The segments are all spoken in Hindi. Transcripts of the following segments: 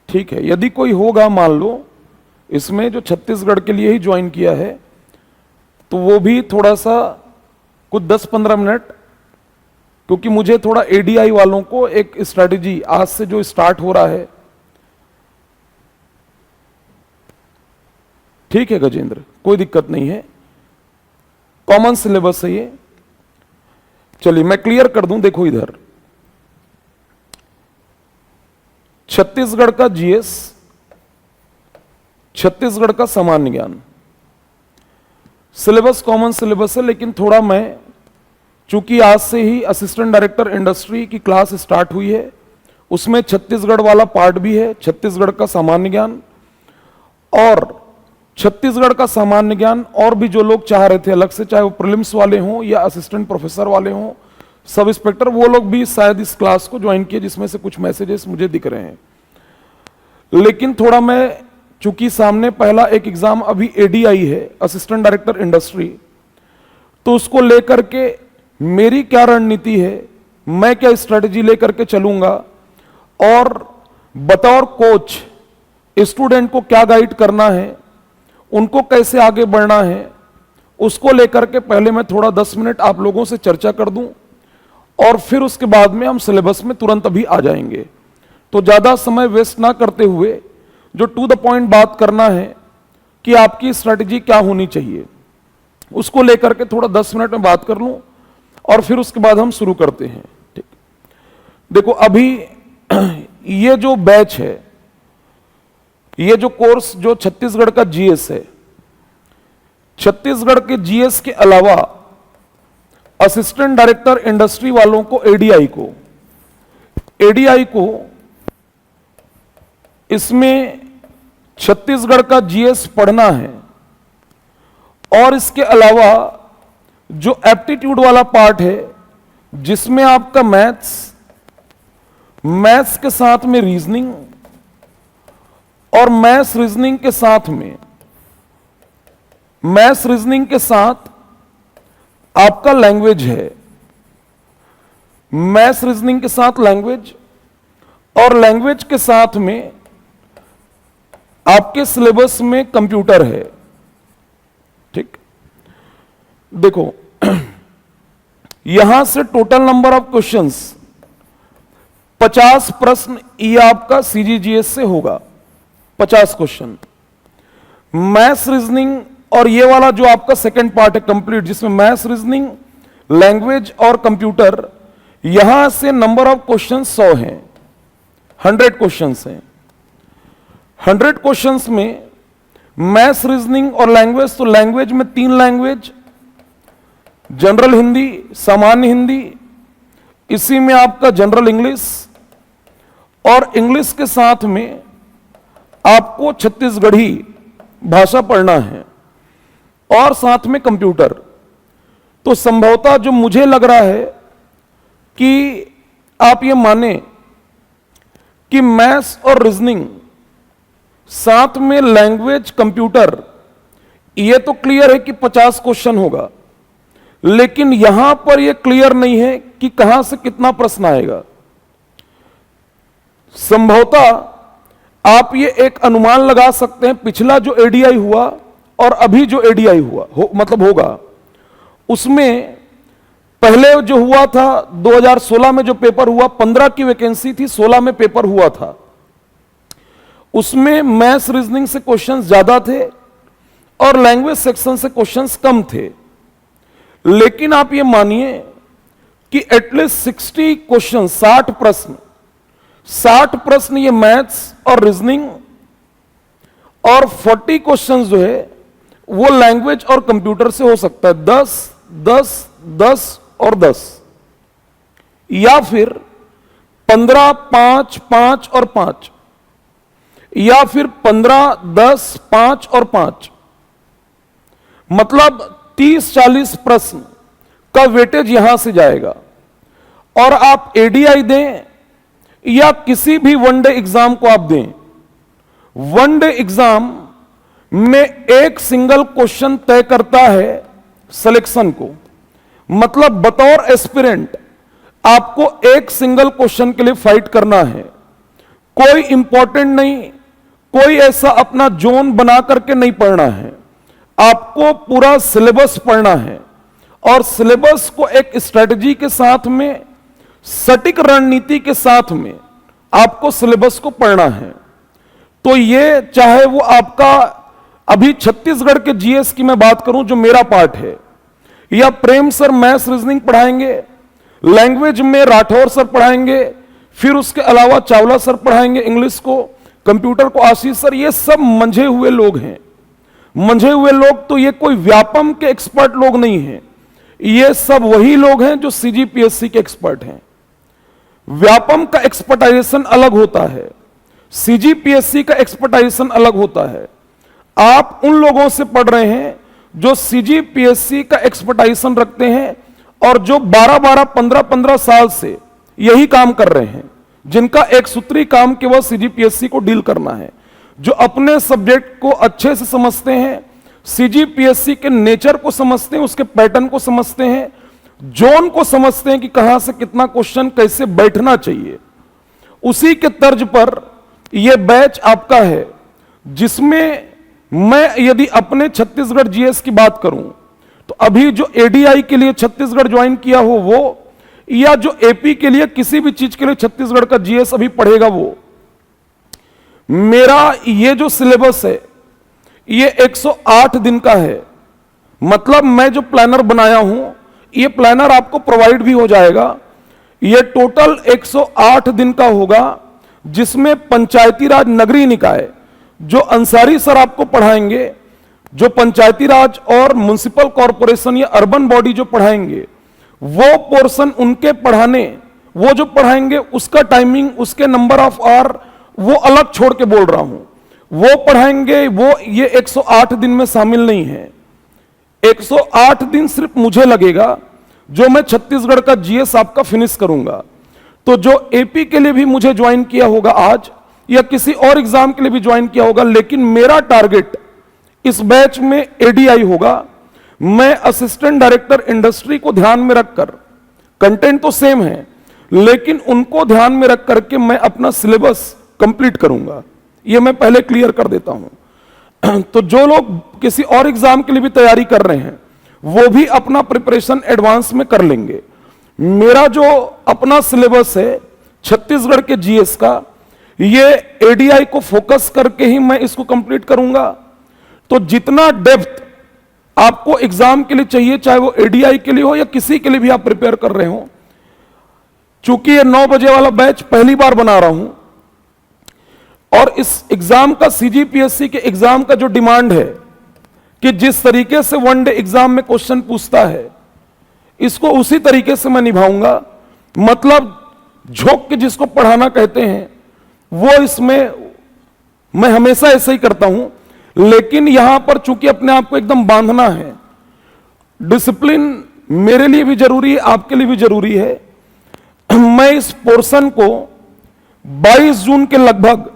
ठीक है, यदि कोई होगा मान लो इसमें जो छत्तीसगढ़ के लिए ही ज्वाइन किया है, तो वो भी थोड़ा सा कुछ 10-15 मिनट, क्योंकि मुझे थोड़ा एडीआई वालों को एक स्ट्रैटेजी आज से जो स्टार्ट हो रहा है। ठीक है गजेंद्र, कोई दिक्कत नहीं है, कॉमन सिलेबस है ये। चलिए मैं क्लियर कर दूं, देखो इधर छत्तीसगढ़ का जीएस, छत्तीसगढ़ का सामान्य ज्ञान, सिलेबस कॉमन सिलेबस है, लेकिन थोड़ा मैं चूंकि आज से ही असिस्टेंट डायरेक्टर इंडस्ट्री की क्लास स्टार्ट हुई है, उसमें छत्तीसगढ़ वाला पार्ट भी है, छत्तीसगढ़ का सामान्य ज्ञान। और छत्तीसगढ़ का सामान्य ज्ञान और भी जो लोग चाह रहे थे अलग से, चाहे वो प्रीलिम्स वाले हों या असिस्टेंट प्रोफेसर वाले हों, सब इंस्पेक्टर, वो लोग भी शायद इस क्लास को ज्वाइन किए, जिसमें से कुछ मैसेजेस मुझे दिख रहे हैं। लेकिन थोड़ा मैं चूंकि सामने पहला एक एग्जाम अभी एडीआई है, असिस्टेंट डायरेक्टर इंडस्ट्री, तो उसको लेकर के मेरी क्या रणनीति है, मैं क्या स्ट्रेटजी लेकर के चलूंगा, और बतौर कोच स्टूडेंट को क्या गाइड करना है, उनको कैसे आगे बढ़ना है, उसको लेकर के पहले मैं थोड़ा 10 मिनट आप लोगों से चर्चा कर दूं, और फिर उसके बाद में हम सिलेबस में तुरंत अभी आ जाएंगे। तो ज्यादा समय वेस्ट ना करते हुए जो टू द पॉइंट बात करना है कि आपकी स्ट्रेटजी क्या होनी चाहिए, उसको लेकर के थोड़ा 10 मिनट में बात कर लूं, और फिर उसके बाद हम शुरू करते हैं। ठीक, देखो अभी ये जो बैच है, ये जो कोर्स जो छत्तीसगढ़ का जीएस है, छत्तीसगढ़ के जीएस के अलावा असिस्टेंट डायरेक्टर इंडस्ट्री वालों को, एडीआई को इसमें छत्तीसगढ़ का जीएस पढ़ना है, और इसके अलावा जो एप्टीट्यूड वाला पार्ट है, जिसमें आपका मैथ्स के साथ में रीजनिंग, और मैथ्स रीजनिंग के साथ आपका लैंग्वेज है, मैथ्स रीजनिंग के साथ लैंग्वेज, और लैंग्वेज के साथ में आपके सिलेबस में कंप्यूटर है। ठीक, देखो यहां से टोटल नंबर ऑफ क्वेश्चंस 50 प्रश्न ये आपका सीजीजीएस से होगा, 50 क्वेश्चन मैथ्स रीजनिंग, और ये वाला जो आपका सेकंड पार्ट है कंप्लीट, जिसमें मैथ्स रीजनिंग, लैंग्वेज और कंप्यूटर, यहां से नंबर ऑफ क्वेश्चन 100 हैं, 100 क्वेश्चंस हैं। 100 क्वेश्चंस में मैथ्स रीजनिंग और लैंग्वेज, तो लैंग्वेज में 3 लैंग्वेज, जनरल हिंदी, सामान्य हिंदी, इसी में आपका जनरल इंग्लिश, और इंग्लिश के साथ में आपको छत्तीसगढ़ी भाषा पढ़ना है, और साथ में कंप्यूटर। तो संभवतः जो मुझे लग रहा है कि आप ये माने कि मैथ्स और रीजनिंग साथ में लैंग्वेज, कंप्यूटर, ये तो क्लियर है कि 50 क्वेश्चन होगा, लेकिन यहां पर यह क्लियर नहीं है कि कहां से कितना प्रश्न आएगा। संभवतः आप ये एक अनुमान लगा सकते हैं, पिछला जो एडीआई हुआ और अभी जो एडीआई हुआ मतलब होगा, उसमें पहले जो हुआ था 2016 में जो पेपर हुआ, 15 की वैकेंसी थी, 16 में पेपर हुआ था, उसमें मैथ्स रीजनिंग से क्वेश्चंस ज्यादा थे और लैंग्वेज सेक्शन से क्वेश्चंस कम थे। लेकिन आप ये मानिए कि एटलीस्ट 60 क्वेश्चन, 60 प्रश्न ये मैथ्स और रीजनिंग, और 40 क्वेश्चंस जो है वो लैंग्वेज और कंप्यूटर से हो सकता है। 10, 10, 10 और 10, या फिर 15, 5, 5 और 5, या फिर 15, 10, 5 और 5, मतलब 30-40 प्रश्न का वेटेज यहां से जाएगा। और आप एडीआई दें या किसी भी वनडे एग्जाम को आप दें, वनडे एग्जाम में एक सिंगल क्वेश्चन तय करता है सिलेक्शन को। मतलब बतौर एस्पिरेंट आपको एक सिंगल क्वेश्चन के लिए फाइट करना है। कोई इंपॉर्टेंट नहीं, कोई ऐसा अपना जोन बना करके नहीं पढ़ना है। आपको पूरा सिलेबस पढ़ना है और सिलेबस को एक स्ट्रेटजी के साथ में, सटीक रणनीति के साथ में आपको सिलेबस को पढ़ना है। तो ये चाहे वो आपका अभी छत्तीसगढ़ के जीएस की मैं बात करूं जो मेरा पार्ट है, या प्रेम सर मैथ्स रीजनिंग पढ़ाएंगे, लैंग्वेज में राठौर सर पढ़ाएंगे, फिर उसके अलावा चावला सर पढ़ाएंगे इंग्लिश को, कंप्यूटर को आशीष सर, ये सब मंझे हुए लोग हैं। मंझे हुए लोग तो ये कोई व्यापम के एक्सपर्ट लोग नहीं हैं, ये सब वही लोग हैं जो सीजीपीएससी के एक्सपर्ट हैं। व्यापम का एक्सपर्टाइजेशन अलग होता है, सीजीपीएससी का एक्सपर्टाइजेशन अलग होता है। आप उन लोगों से पढ़ रहे हैं जो सीजीपीएससी का एक्सपर्टाइजेशन रखते हैं और जो 12-12, 15-15 साल से यही काम कर रहे हैं, जिनका एक सूत्री काम केवल सीजीपीएससी को डील करना है, जो अपने सब्जेक्ट को अच्छे से समझते हैं, सीजीपीएससी के नेचर को समझते हैं, उसके पैटर्न को समझते हैं, जोन को समझते हैं कि कहां से कितना क्वेश्चन कैसे बैठना चाहिए। उसी के तर्ज पर यह बैच आपका है, जिसमें मैं यदि अपने छत्तीसगढ़ जीएस की बात करूं तो अभी जो एडीआई के लिए छत्तीसगढ़ ज्वाइन किया हो वो, या जो एपी के लिए किसी भी चीज के लिए छत्तीसगढ़ का जीएस अभी पढ़ेगा वो, मेरा ये जो सिलेबस है ये 108 दिन का है। मतलब मैं जो प्लानर बनाया हूं, ये प्लानर आपको प्रोवाइड भी हो जाएगा। ये टोटल 108 दिन का होगा, जिसमें पंचायती राज नगरीय निकाय जो अंसारी सर आपको पढ़ाएंगे, जो पंचायती राज और म्युनिसिपल कॉरपोरेशन या अर्बन बॉडी जो पढ़ाएंगे, वो पोर्शन उनके पढ़ाने, वो जो पढ़ाएंगे उसका टाइमिंग, उसके नंबर ऑफ आवर वो अलग छोड़ के बोल रहा हूं, वो पढ़ाएंगे, वो ये 108 दिन में शामिल नहीं है। 108 दिन सिर्फ मुझे लगेगा, जो मैं छत्तीसगढ़ का जीएस आपका फिनिश करूंगा। तो जो एपी के लिए भी मुझे ज्वाइन किया होगा आज, या किसी और एग्जाम के लिए भी ज्वाइन किया होगा, लेकिन मेरा टारगेट इस बैच में एडीआई होगा। मैं असिस्टेंट डायरेक्टर इंडस्ट्री को ध्यान में रखकर, कंटेंट तो सेम है लेकिन उनको ध्यान में रख करके मैं अपना सिलेबस कंप्लीट करूंगा, यह मैं पहले क्लियर कर देता हूं। तो जो लोग किसी और एग्जाम के लिए भी तैयारी कर रहे हैं वो भी अपना प्रिपरेशन एडवांस में कर लेंगे। मेरा जो अपना सिलेबस है छत्तीसगढ़ के जीएस का, ये एडीआई को फोकस करके ही मैं इसको कंप्लीट करूंगा। तो जितना डेप्थ आपको एग्जाम के लिए चाहिए, चाहे वो एडीआई के लिए हो या किसी के लिए भी आप प्रिपेयर कर रहे हो, चूंकि ये 9 बजे वाला बैच पहली बार बना रहा हूं और इस एग्जाम का, सीजीपीएससी के एग्जाम का जो डिमांड है कि जिस तरीके से वन डे एग्जाम में क्वेश्चन पूछता है, इसको उसी तरीके से मैं निभाऊंगा। मतलब झोंक के जिसको पढ़ाना कहते हैं, वो इसमें मैं हमेशा ऐसे ही करता हूं। लेकिन यहां पर चूंकि अपने आप को एकदम बांधना है, डिसिप्लिन मेरे लिए भी जरूरी है, आपके लिए भी जरूरी है। मैं इस पोर्शन को 22 जून के लगभग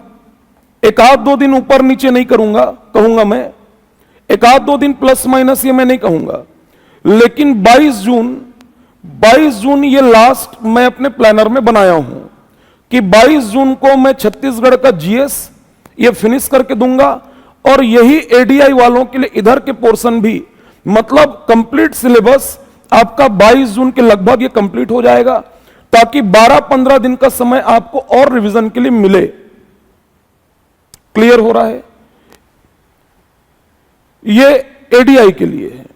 एक आध 2 दिन ऊपर नीचे नहीं कहूंगा मैं, एक आध 2 दिन प्लस माइनस ये मैं नहीं कहूंगा, लेकिन 22 जून ये लास्ट मैं अपने प्लानर में बनाया हूं कि 22 जून को मैं छत्तीसगढ़ का जीएस ये फिनिश करके दूंगा। और यही एडीआई वालों के लिए इधर के पोर्शन भी, मतलब कंप्लीट सिलेबस आपका 22 जून के लगभग ये कंप्लीट हो जाएगा, ताकि 12-15 दिन का समय आपको और रिवीजन के लिए मिले। क्लियर हो रहा है? ये एडीआई के लिए है।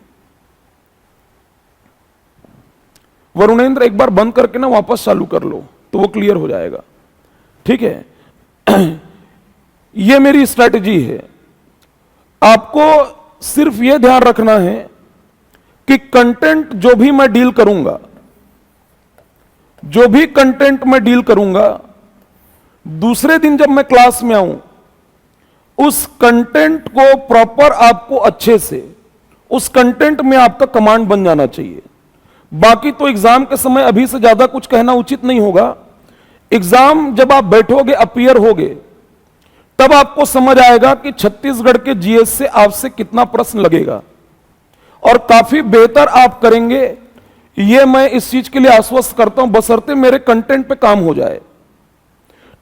वरुणेंद्र एक बार बंद करके ना वापस चालू कर लो तो वो क्लियर हो जाएगा। ठीक है? ये मेरी स्ट्रैटेजी है। आपको सिर्फ यह ध्यान रखना है कि कंटेंट जो भी मैं डील करूंगा, दूसरे दिन जब मैं क्लास में आऊं, उस कंटेंट को प्रॉपर आपको अच्छे से, उस कंटेंट में आपका कमांड बन जाना चाहिए। बाकी तो एग्जाम के समय अभी से ज्यादा कुछ कहना उचित नहीं होगा। एग्जाम जब आप बैठोगे, अपीयर होगे, तब आपको समझ आएगा कि छत्तीसगढ़ के जीएस से आपसे कितना प्रश्न लगेगा और काफी बेहतर आप करेंगे। यह मैं इस चीज के लिए आश्वस्त करता हूं, बशर्ते मेरे कंटेंट पे काम हो जाए।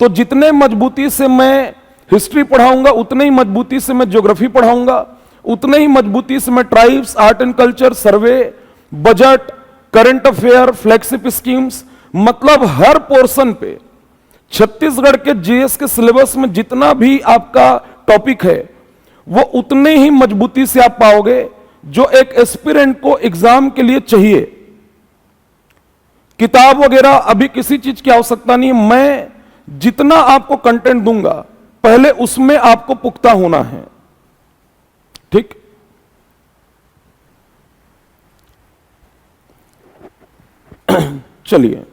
तो जितने मजबूती से मैं हिस्ट्री पढ़ाऊंगा उतने ही मजबूती से मैं ज्योग्राफी पढ़ाऊंगा, उतने ही मजबूती से मैं tribes, art and culture, survey, budget, current affair, flagship schemes, मतलब हर पोर्शन पे छत्तीसगढ़ के जीएस के सिलेबस में जितना भी आपका टॉपिक है वो उतने ही मजबूती से आप पाओगे जो एक एस्पिरेंट को एग्जाम के लिए चाहिए। किताब वगैरह अभी किसी चीज की आवश्यकता नहीं है, मैं जितना आपको कंटेंट दूंगा पहले उसमें आपको पुख्ता होना है। ठीक, चलिए,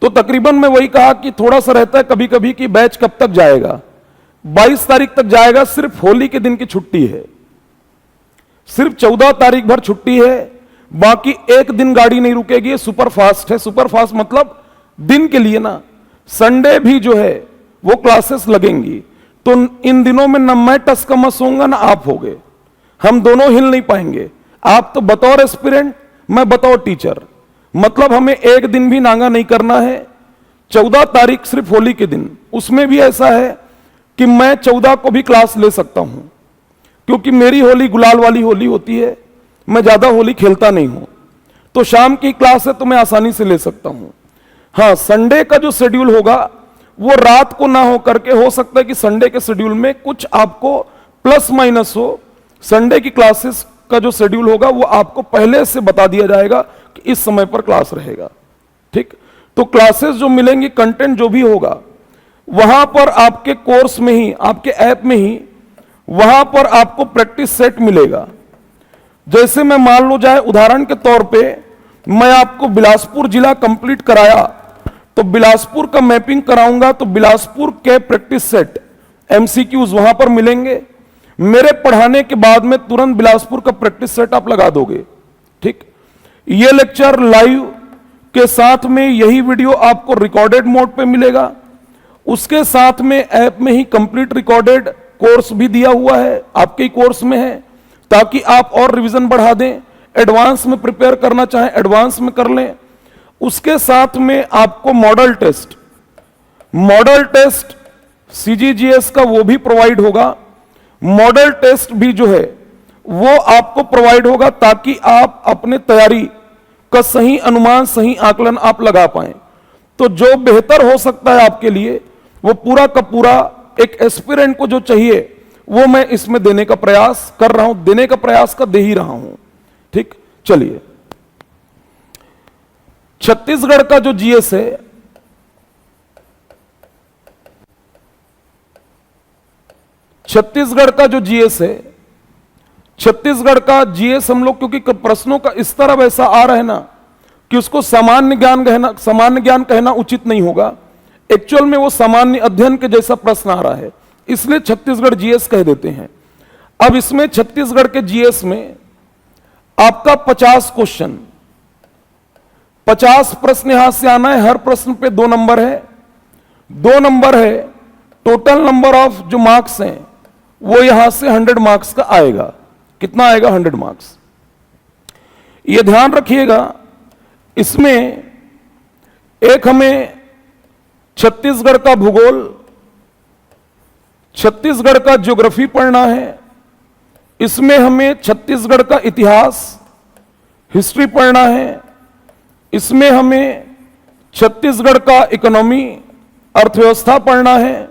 तो तकरीबन मैं वही कहा कि थोड़ा सा रहता है कभी कभी कि बैच कब तक जाएगा। 22 तारीख तक जाएगा, सिर्फ होली के दिन की छुट्टी है, सिर्फ 14 तारीख भर छुट्टी है, बाकी एक दिन गाड़ी नहीं रुकेगी। सुपर फास्ट है, सुपर फास्ट मतलब दिन के लिए ना, संडे भी जो है वो क्लासेस लगेंगी। तो इन दिनों में न मैं टस का मस होऊंगा ना आप होगे, हम दोनों हिल नहीं पाएंगे। आप तो बतौर एस्पिरेंट, मैं बतौर टीचर, मतलब हमें एक दिन भी नांगा नहीं करना है। 14 तारीख सिर्फ होली के दिन, उसमें भी ऐसा है कि मैं 14 को भी क्लास ले सकता हूं, क्योंकि मेरी होली गुलाल वाली होली होती है, मैं ज्यादा होली खेलता नहीं हूं। तो शाम की क्लास है तो मैं आसानी से ले सकता हूं। हाँ, संडे का जो शेड्यूल होगा वो रात को ना हो करके, हो सकता है कि संडे के शेड्यूल में कुछ आपको प्लस माइनस हो। संडे की क्लासेस का जो शेड्यूल होगा वो आपको पहले से बता दिया जाएगा कि इस समय पर क्लास रहेगा। ठीक, तो क्लासेस जो मिलेंगी, कंटेंट जो भी होगा, वहां पर आपके कोर्स में ही, आपके ऐप में ही, वहां पर आपको प्रैक्टिस सेट मिलेगा। जैसे मैं मान लो जाए उदाहरण के तौर पे मैं आपको बिलासपुर जिला कंप्लीट कराया, तो बिलासपुर का मैपिंग कराऊंगा, तो बिलासपुर के प्रैक्टिस सेट, एमसीक्यूज वहां पर मिलेंगे। मेरे पढ़ाने के बाद में तुरंत बिलासपुर का प्रैक्टिस सेट आप लगा दोगे। ठीक, ये लेक्चर लाइव के साथ में यही वीडियो आपको रिकॉर्डेड मोड पे मिलेगा, उसके साथ में ऐप में ही कंप्लीट रिकॉर्डेड कोर्स भी दिया हुआ है, आपके ही कोर्स में है, ताकि आप और रिवीजन बढ़ा दें। एडवांस में प्रिपेयर करना चाहें एडवांस में कर लें। उसके साथ में आपको मॉडल टेस्ट सीजीजीएस का वो भी प्रोवाइड होगा। मॉडल टेस्ट भी जो है वो आपको प्रोवाइड होगा, ताकि आप अपने तैयारी का सही अनुमान, सही आकलन आप लगा पाएं। तो जो बेहतर हो सकता है आपके लिए, वो पूरा का पूरा एक एस्पिरेंट को जो चाहिए वो मैं इसमें देने का प्रयास कर रहा हूं, देने का प्रयास का दे ही रहा हूं। ठीक, चलिए, छत्तीसगढ़ का जो जीएस है, छत्तीसगढ़ का जो जीएस है, छत्तीसगढ़ का जीएस हम लोग, क्योंकि प्रश्नों का इस तरह वैसा आ रहा है ना कि उसको सामान्य ज्ञान कहना उचित नहीं होगा। एक्चुअल में वो सामान्य अध्ययन के जैसा प्रश्न आ रहा है, इसलिए छत्तीसगढ़ जीएस कह देते हैं। अब इसमें छत्तीसगढ़ के जीएस में आपका 50 क्वेश्चन, 50 प्रश्न यहां से आना है। हर प्रश्न पे 2 नंबर है, 2 नंबर है। टोटल नंबर ऑफ जो मार्क्स हैं वो यहां से 100 मार्क्स का आएगा। कितना आएगा? 100 मार्क्स। ये ध्यान रखिएगा, इसमें एक हमें छत्तीसगढ़ का भूगोल, छत्तीसगढ़ का ज्योग्राफी पढ़ना है, इसमें हमें छत्तीसगढ़ का इतिहास, हिस्ट्री पढ़ना है, इसमें हमें छत्तीसगढ़ का इकोनॉमी, अर्थव्यवस्था पढ़ना है,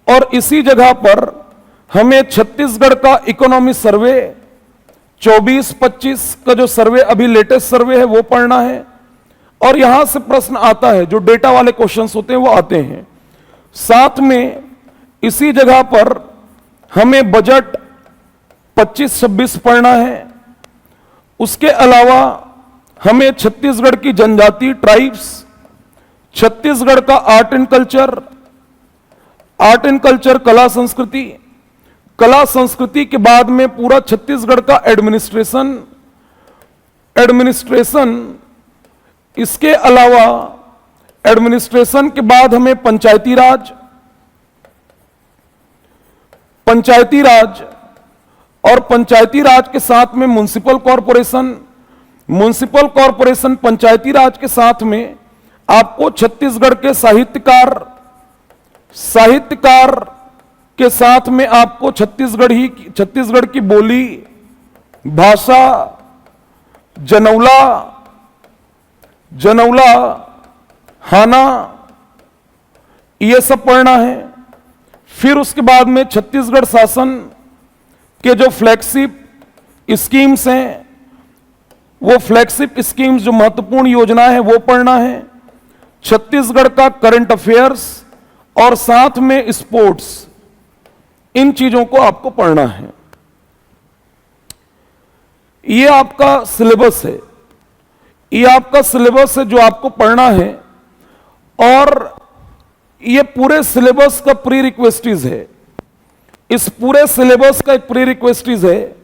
और इसी जगह पर हमें छत्तीसगढ़ का इकोनॉमी सर्वे 24-25 का जो सर्वे अभी लेटेस्ट सर्वे है वो पढ़ना है। और यहां से प्रश्न आता है, जो डेटा वाले क्वेश्चंस होते हैं वो आते हैं। साथ में इसी जगह पर हमें बजट 25-26 पढ़ना है। उसके अलावा हमें छत्तीसगढ़ की जनजाति, ट्राइब्स, छत्तीसगढ़ का आर्ट एंड कल्चर, कला संस्कृति, कला संस्कृति के बाद में पूरा छत्तीसगढ़ का एडमिनिस्ट्रेशन, इसके अलावा एडमिनिस्ट्रेशन के बाद हमें पंचायती राज, और पंचायती राज के साथ में म्युनिसिपल कॉरपोरेशन, पंचायती राज के साथ में आपको छत्तीसगढ़ के साहित्यकार के साथ में आपको छत्तीसगढ़ की बोली, भाषा, जनौला, हाना, ये सब पढ़ना है। फिर उसके बाद में छत्तीसगढ़ शासन के जो फ्लैगशिप स्कीम्स हैं, वो फ्लैगशिप स्कीम्स जो महत्वपूर्ण योजना है वो पढ़ना है। छत्तीसगढ़ का करंट अफेयर्स और साथ में स्पोर्ट्स, इन चीजों को आपको पढ़ना है। ये आपका सिलेबस है, ये आपका सिलेबस है जो आपको पढ़ना है। और ये पूरे सिलेबस का प्री रिक्वेस्टिज है। इस पूरे सिलेबस का एक प्री रिक्वेस्टिज है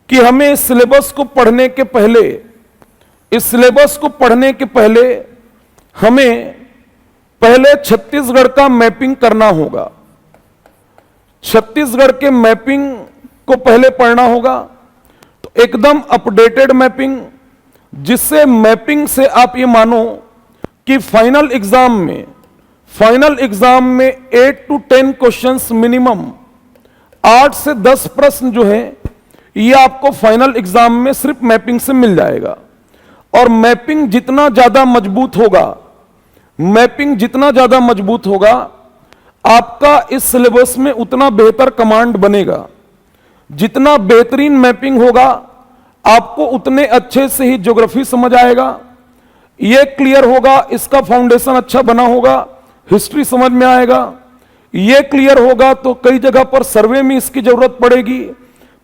कि हमें इस सिलेबस को पढ़ने के पहले हमें पहले छत्तीसगढ़ का मैपिंग करना होगा। छत्तीसगढ़ के मैपिंग को पहले पढ़ना होगा, तो एकदम अपडेटेड मैपिंग, जिससे मैपिंग से आप ये मानो कि फाइनल एग्जाम में 8 to 10 क्वेश्चंस मिनिमम, 8 से 10 प्रश्न जो है ये आपको फाइनल एग्जाम में सिर्फ मैपिंग से मिल जाएगा। और मैपिंग जितना ज्यादा मजबूत होगा, आपका इस सिलेबस में उतना बेहतर कमांड बनेगा। जितना बेहतरीन मैपिंग होगा, आपको उतने अच्छे से ही ज्योग्राफी समझ आएगा, ये क्लियर होगा, इसका फाउंडेशन अच्छा बना होगा, हिस्ट्री समझ में आएगा। ये क्लियर होगा तो कई जगह पर सर्वे में इसकी जरूरत पड़ेगी।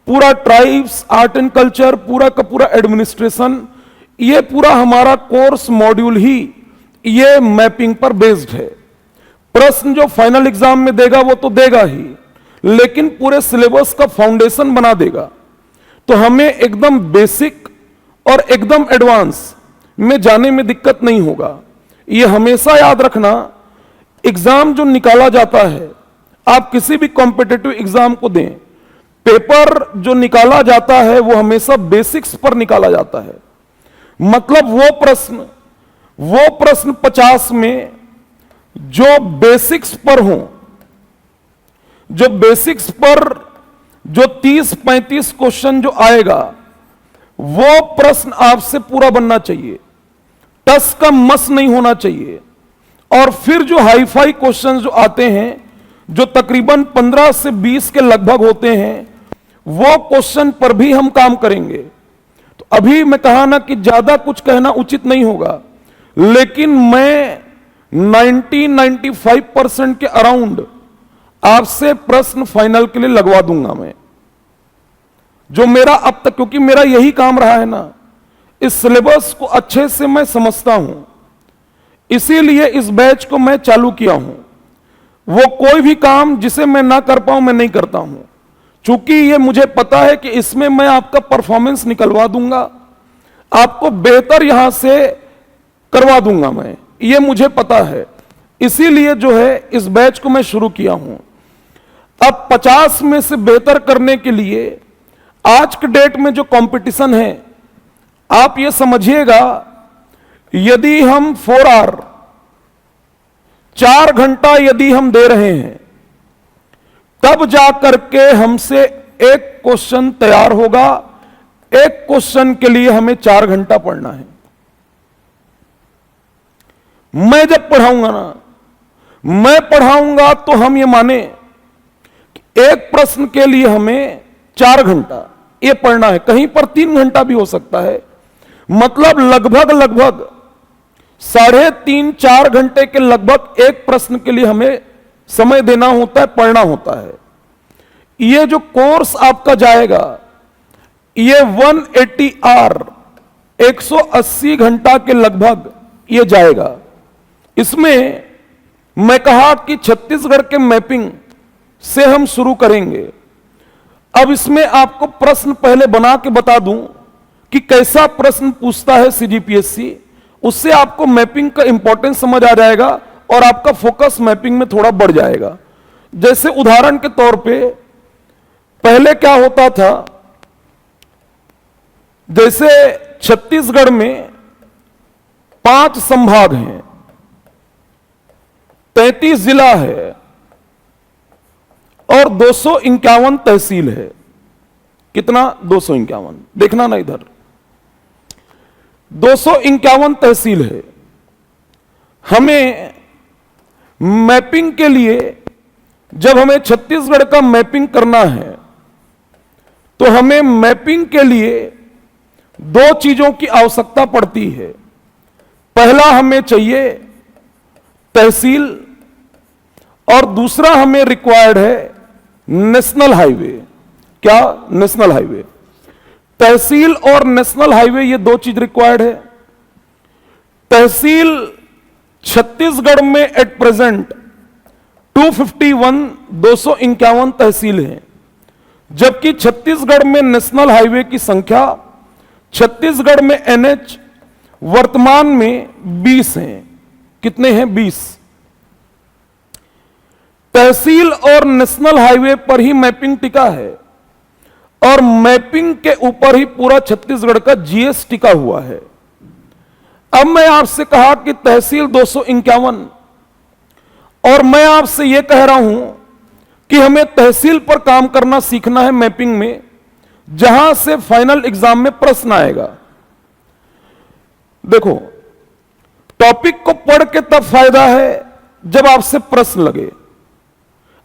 पूरा ट्राइब्स, आर्ट एंड कल्चर, पूरा का पूरा एडमिनिस्ट्रेशन, ये पूरा हमारा कोर्स मॉड्यूल ही ये मैपिंग पर बेस्ड है। प्रश्न जो फाइनल एग्जाम में देगा वो तो देगा ही, लेकिन पूरे सिलेबस का फाउंडेशन बना देगा। तो हमें एकदम बेसिक और एकदम एडवांस में जाने में दिक्कत नहीं होगा। ये हमेशा याद रखना, एग्जाम जो निकाला जाता है, आप किसी भी कॉम्पिटिटिव एग्जाम को दें, पेपर जो निकाला जाता है वो हमेशा बेसिक्स पर निकाला जाता है। मतलब वो प्रश्न 50 में जो बेसिक्स पर हो, जो 30-35 क्वेश्चन जो आएगा, वो प्रश्न आपसे पूरा बनना चाहिए, टस का मस नहीं होना चाहिए। और फिर जो हाईफाई क्वेश्चन जो आते हैं, जो तकरीबन 15 से 20 के लगभग होते हैं, वो क्वेश्चन पर भी हम काम करेंगे। तो अभी मैं कहा ना कि ज्यादा कुछ कहना उचित नहीं होगा, लेकिन मैं 90-95% के अराउंड आपसे प्रश्न फाइनल के लिए लगवा दूंगा। मैं जो मेरा अब तक, क्योंकि मेरा यही काम रहा है ना, इस सिलेबस को अच्छे से मैं समझता हूं, इसीलिए इस बैच को मैं चालू किया हूं। वो कोई भी काम जिसे मैं ना कर पाऊं, मैं नहीं करता हूं, चूंकि ये मुझे पता है कि इसमें मैं आपका परफॉर्मेंस निकलवा दूंगा, आपको बेहतर यहां से करवा दूंगा मैं, ये मुझे पता है। इसीलिए जो है इस बैच को मैं शुरू किया हूं। अब 50 में से बेहतर करने के लिए आज के डेट में जो कंपटीशन है, आप ये समझिएगा, यदि हम 4 आवर 4 घंटा यदि हम दे रहे हैं, तब जाकर के हमसे एक क्वेश्चन तैयार होगा। एक क्वेश्चन के लिए हमें 4 घंटा पढ़ना है। मैं जब पढ़ाऊंगा ना, मैं पढ़ाऊंगा तो हम ये माने कि एक प्रश्न के लिए हमें 4 घंटा ये पढ़ना है, कहीं पर 3 घंटा भी हो सकता है। मतलब लगभग 3.5-4 घंटे के लगभग एक प्रश्न के लिए हमें समय देना होता है, पढ़ना होता है। ये जो कोर्स आपका जाएगा, ये 180 आवर 180 घंटा के लगभग ये जाएगा। इसमें मैं कहा कि छत्तीसगढ़ के मैपिंग से हम शुरू करेंगे। अब इसमें आपको प्रश्न पहले बना के बता दूं कि कैसा प्रश्न पूछता है सीजीपीएससी, उससे आपको मैपिंग का इंपॉर्टेंस समझ आ जाएगा और आपका फोकस मैपिंग में थोड़ा बढ़ जाएगा। जैसे उदाहरण के तौर पे पहले क्या होता था, जैसे छत्तीसगढ़ में 5 संभाग हैं, 33 जिला है और 251 तहसील है। कितना? 251। देखना ना इधर, 251 तहसील है। हमें मैपिंग के लिए, जब हमें छत्तीसगढ़ का मैपिंग करना है, तो हमें मैपिंग के लिए दो चीजों की आवश्यकता पड़ती है। पहला हमें चाहिए तहसील, और दूसरा हमें रिक्वायर्ड है नेशनल हाईवे। क्या? National highway. तहसील और नेशनल हाईवे, ये दो चीज रिक्वायर्ड है। तहसील छत्तीसगढ़ में एट प्रेजेंट 251 तहसील हैं, जबकि छत्तीसगढ़ में नेशनल हाईवे की संख्या, छत्तीसगढ़ में एनएच वर्तमान में 20 हैं। कितने हैं? 20। तहसील और नेशनल हाईवे पर ही मैपिंग टिका है, और मैपिंग के ऊपर ही पूरा छत्तीसगढ़ का जीएस टिका हुआ है। अब मैं आपसे कहा कि तहसील 251, और मैं आपसे यह कह रहा हूं कि हमें तहसील पर काम करना सीखना है मैपिंग में, जहां से फाइनल एग्जाम में प्रश्न आएगा। देखो, टॉपिक को पढ़ के तब फायदा है जब आपसे प्रश्न लगे।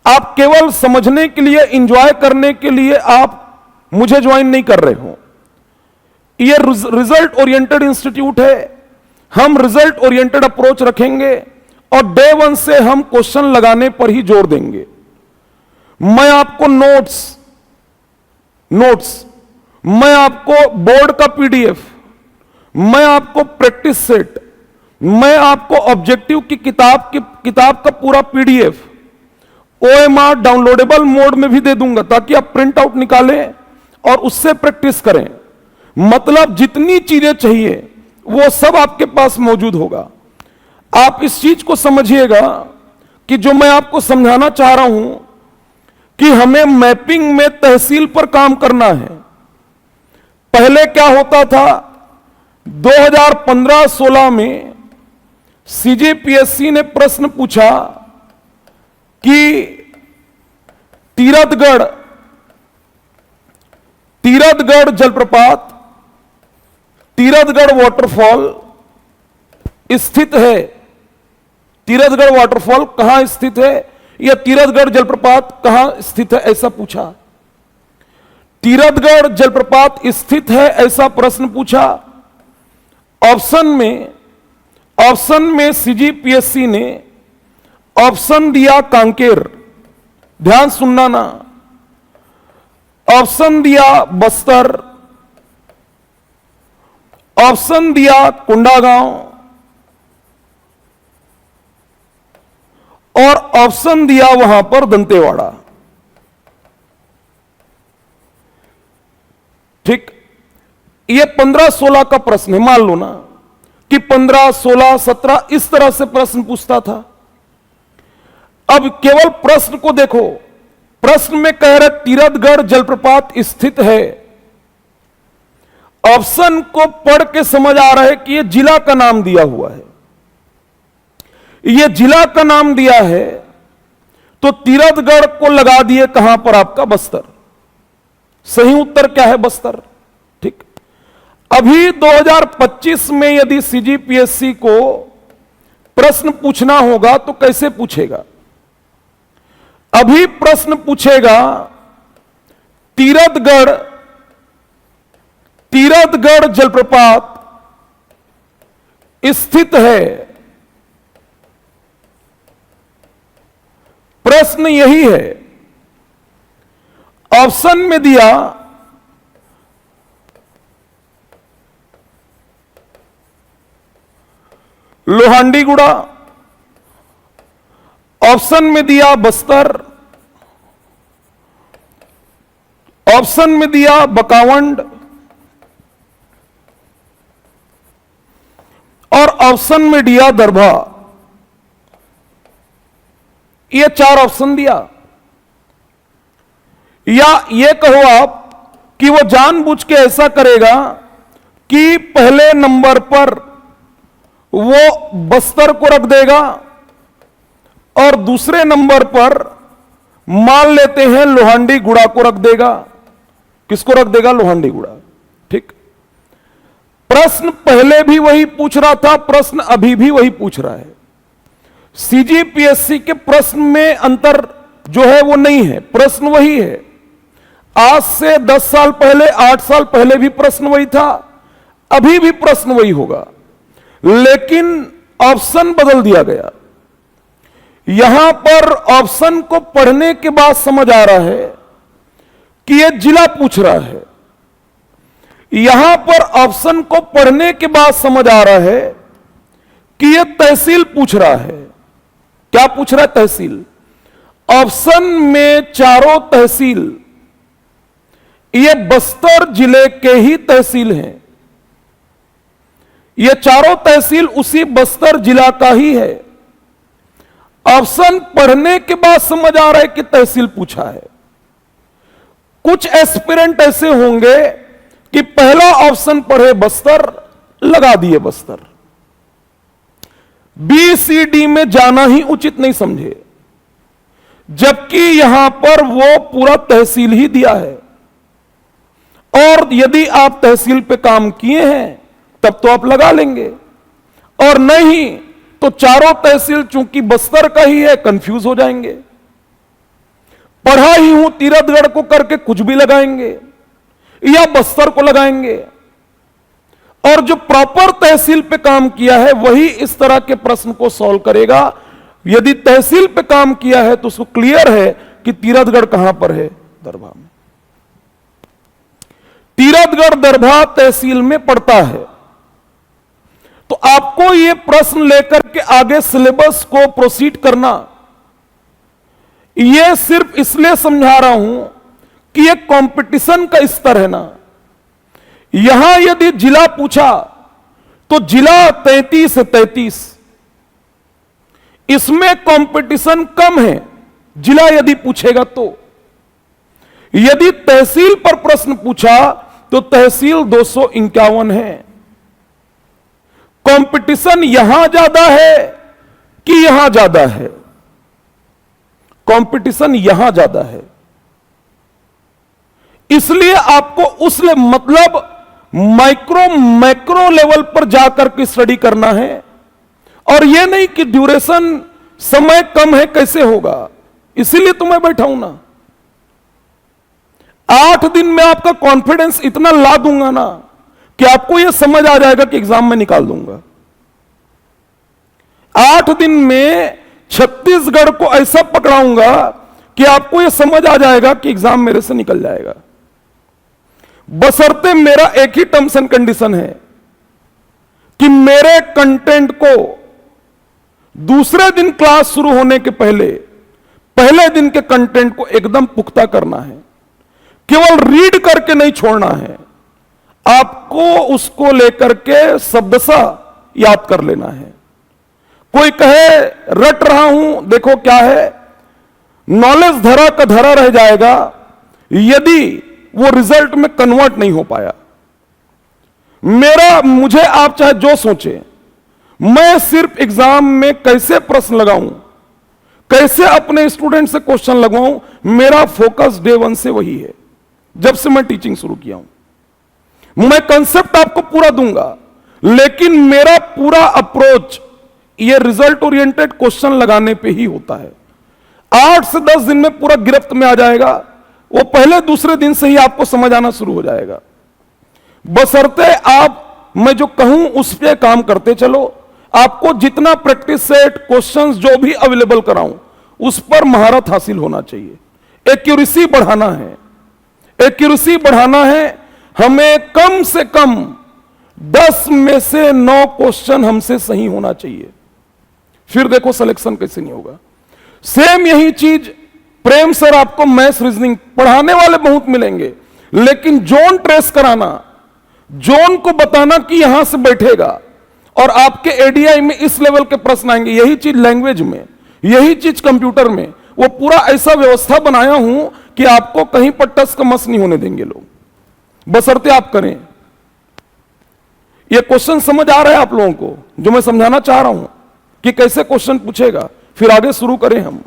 आप केवल समझने के लिए, एंजॉय करने के लिए आप मुझे ज्वाइन नहीं कर रहे हो। यह रिजल्ट ओरिएंटेड इंस्टीट्यूट है। हम रिजल्ट ओरिएंटेड अप्रोच रखेंगे, और डे 1 से हम क्वेश्चन लगाने पर ही जोर देंगे। मैं आपको नोट्स, मैं आपको बोर्ड का पीडीएफ, मैं आपको प्रैक्टिस सेट, मैं आपको ऑब्जेक्टिव की किताब का पूरा पीडीएफ ओएमआर डाउनलोडेबल मोड में भी दे दूंगा, ताकि आप प्रिंट आउट निकालें और उससे प्रैक्टिस करें। मतलब जितनी चीजें चाहिए वो सब आपके पास मौजूद होगा। आप इस चीज को समझिएगा कि जो मैं आपको समझाना चाह रहा हूं कि हमें मैपिंग में तहसील पर काम करना है। पहले क्या होता था, 2015-16 में सीजीपीएससी ने प्रश्न पूछा कि तीरथगढ़ जलप्रपात, तीरथगढ़ वाटरफॉल स्थित है। तीरथगढ़ वाटरफॉल कहां स्थित है, या तीरथगढ़ जलप्रपात कहां स्थित है, ऐसा पूछा। तीरथगढ़ जलप्रपात स्थित है ऐसा प्रश्न पूछा। ऑप्शन में सीजीपीएससी ने ऑप्शन दिया कांकेर, ध्यान सुनना ना, ऑप्शन दिया बस्तर, ऑप्शन दिया कोंडागांव, और ऑप्शन दिया वहां पर दंतेवाड़ा। ठीक, ये 15-16 का प्रश्न है। मान लो ना कि 15, 16, 17 इस तरह से प्रश्न पूछता था। अब केवल प्रश्न को देखो, प्रश्न में कह रहे तीरथगढ़ जलप्रपात स्थित है। ऑप्शन को पढ़ के समझ आ रहा है कि यह जिला का नाम दिया हुआ है। यह जिला का नाम दिया है, तो तीरथगढ़ को लगा दिए कहां पर? आपका बस्तर। सही उत्तर क्या है? बस्तर। ठीक। अभी 2025 में यदि सीजीपीएससी को प्रश्न पूछना होगा तो कैसे पूछेगा? अभी प्रश्न पूछेगा तीरथगढ़ जलप्रपात स्थित है। प्रश्न यही है। ऑप्शन में दिया लोहांडीगुड़ा, ऑप्शन में दिया बस्तर, ऑप्शन में दिया बकावंड, और ऑप्शन में दिया दरभा। ये 4 ऑप्शन दिया। या ये कहो आप कि वो जानबूझ के ऐसा करेगा कि पहले नंबर पर वो बस्तर को रख देगा, और दूसरे नंबर पर मान लेते हैं लोहांडी गुड़ा को रख देगा। किसको रख देगा? लोहांडी गुड़ा। ठीक। प्रश्न पहले भी वही पूछ रहा था, प्रश्न अभी भी वही पूछ रहा है। सीजीपीएससी के प्रश्न में अंतर जो है वो नहीं है, प्रश्न वही है। आज से 10 साल पहले, 8 साल पहले भी प्रश्न वही था, अभी भी प्रश्न वही होगा, लेकिन ऑप्शन बदल दिया गया। यहां पर ऑप्शन को पढ़ने के बाद समझ आ रहा है कि यह जिला पूछ रहा है। यहां पर ऑप्शन को पढ़ने के बाद समझ आ रहा है कि यह तहसील पूछ रहा है। क्या पूछ रहा है? तहसील। ऑप्शन में चारों तहसील ये बस्तर जिले के ही तहसील हैं। ये चारों तहसील उसी बस्तर जिला का ही है। ऑप्शन पढ़ने के बाद समझ आ रहा है कि तहसील पूछा है। कुछ एस्पिरेंट ऐसे होंगे कि पहला ऑप्शन पढ़े बस्तर, लगा दिए बस्तर, बी सी डी में जाना ही उचित नहीं समझे, जबकि यहां पर वो पूरा तहसील ही दिया है। और यदि आप तहसील पे काम किए हैं तब तो आप लगा लेंगे, और नहीं तो चारों तहसील चूंकि बस्तर का ही है, कंफ्यूज हो जाएंगे। पढ़ा ही हूं तीरथगढ़ को करके कुछ भी लगाएंगे या बस्तर को लगाएंगे। और जो प्रॉपर तहसील पे काम किया है वही इस तरह के प्रश्न को सॉल्व करेगा। यदि तहसील पे काम किया है तो उसको क्लियर है कि तीरथगढ़ कहां पर है? दरभा में। तीरथगढ़ दरभा तहसील में पड़ता है। तो आपको यह प्रश्न लेकर के आगे सिलेबस को प्रोसीड करना, यह सिर्फ इसलिए समझा रहा हूं कि यह कंपटीशन का स्तर है ना। यहां यदि जिला पूछा तो जिला 33 है, 33, इसमें कंपटीशन कम है। जिला यदि पूछेगा तो, यदि तहसील पर प्रश्न पूछा तो तहसील 251 है। कंपटीशन यहां ज्यादा है कि यहां ज्यादा है? कंपटीशन यहां ज्यादा है। इसलिए आपको उस मतलब माइक्रो मैक्रो लेवल पर जाकर के स्टडी करना है, और यह नहीं कि ड्यूरेशन समय कम है कैसे होगा। इसीलिए तो मैं बैठा हूं ना। 8 दिन में आपका कॉन्फिडेंस इतना ला दूंगा ना कि आपको यह समझ आ जाएगा कि एग्जाम में निकाल दूंगा। 8 दिन में छत्तीसगढ़ को ऐसा पकड़ाऊंगा कि आपको यह समझ आ जाएगा कि एग्जाम मेरे से निकल जाएगा। बशर्ते मेरा एक ही टर्म्स एंड कंडीशन है कि मेरे कंटेंट को दूसरे दिन क्लास शुरू होने के पहले दिन के कंटेंट को एकदम पुख्ता करना है। केवल रीड करके नहीं छोड़ना है, आपको उसको लेकर के शब्दशः याद कर लेना है। कोई कहे रट रहा हूं, देखो क्या है, नॉलेज धरा का धरा रह जाएगा यदि वो रिजल्ट में कन्वर्ट नहीं हो पाया। मुझे आप चाहे जो सोचे, मैं सिर्फ एग्जाम में कैसे प्रश्न लगाऊं, कैसे अपने स्टूडेंट से क्वेश्चन लगवाऊं, मेरा फोकस डे 1 से वही है। जब से मैं टीचिंग शुरू किया हूं, मैं कंसेप्ट आपको पूरा दूंगा, लेकिन मेरा पूरा अप्रोच ये रिजल्ट ओरिएंटेड क्वेश्चन लगाने पे ही होता है। 8 से 10 दिन में पूरा गिरफ्त में आ जाएगा, वो पहले दूसरे दिन से ही आपको समझ आना शुरू हो जाएगा। बशर्ते आप मैं जो कहूं उस पर काम करते चलो। आपको जितना प्रैक्टिस सेट क्वेश्चंस जो भी अवेलेबल कराऊं उस पर महारत हासिल होना चाहिए। एक्यूरेसी बढ़ाना है, एक्यूरेसी बढ़ाना है। हमें कम से कम 10 में से 9 क्वेश्चन हमसे सही होना चाहिए, फिर देखो सिलेक्शन कैसे नहीं होगा। सेम यही चीज प्रेम सर आपको मैथ्स रीजनिंग पढ़ाने वाले बहुत मिलेंगे, लेकिन जोन ट्रेस कराना, जोन को बताना कि यहां से बैठेगा और आपके एडीआई में इस लेवल के प्रश्न आएंगे, यही चीज लैंग्वेज में, यही चीज कंप्यूटर में, वो पूरा ऐसा व्यवस्था बनाया हूं कि आपको कहीं पर टस का मस नहीं होने देंगे लोग, बशर्ते आप करें। ये क्वेश्चन समझ आ रहा है आप लोगों को जो मैं समझाना चाह रहा हूं कि कैसे क्वेश्चन पूछेगा, फिर आगे शुरू करें हम।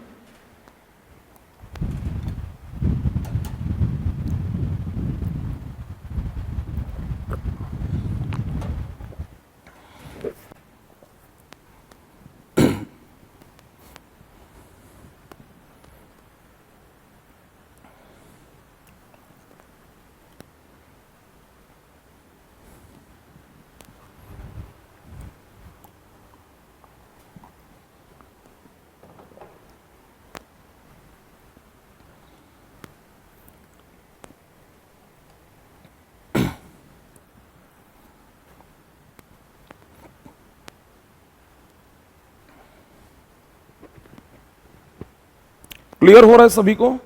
क्लियर हो रहा है सभी को?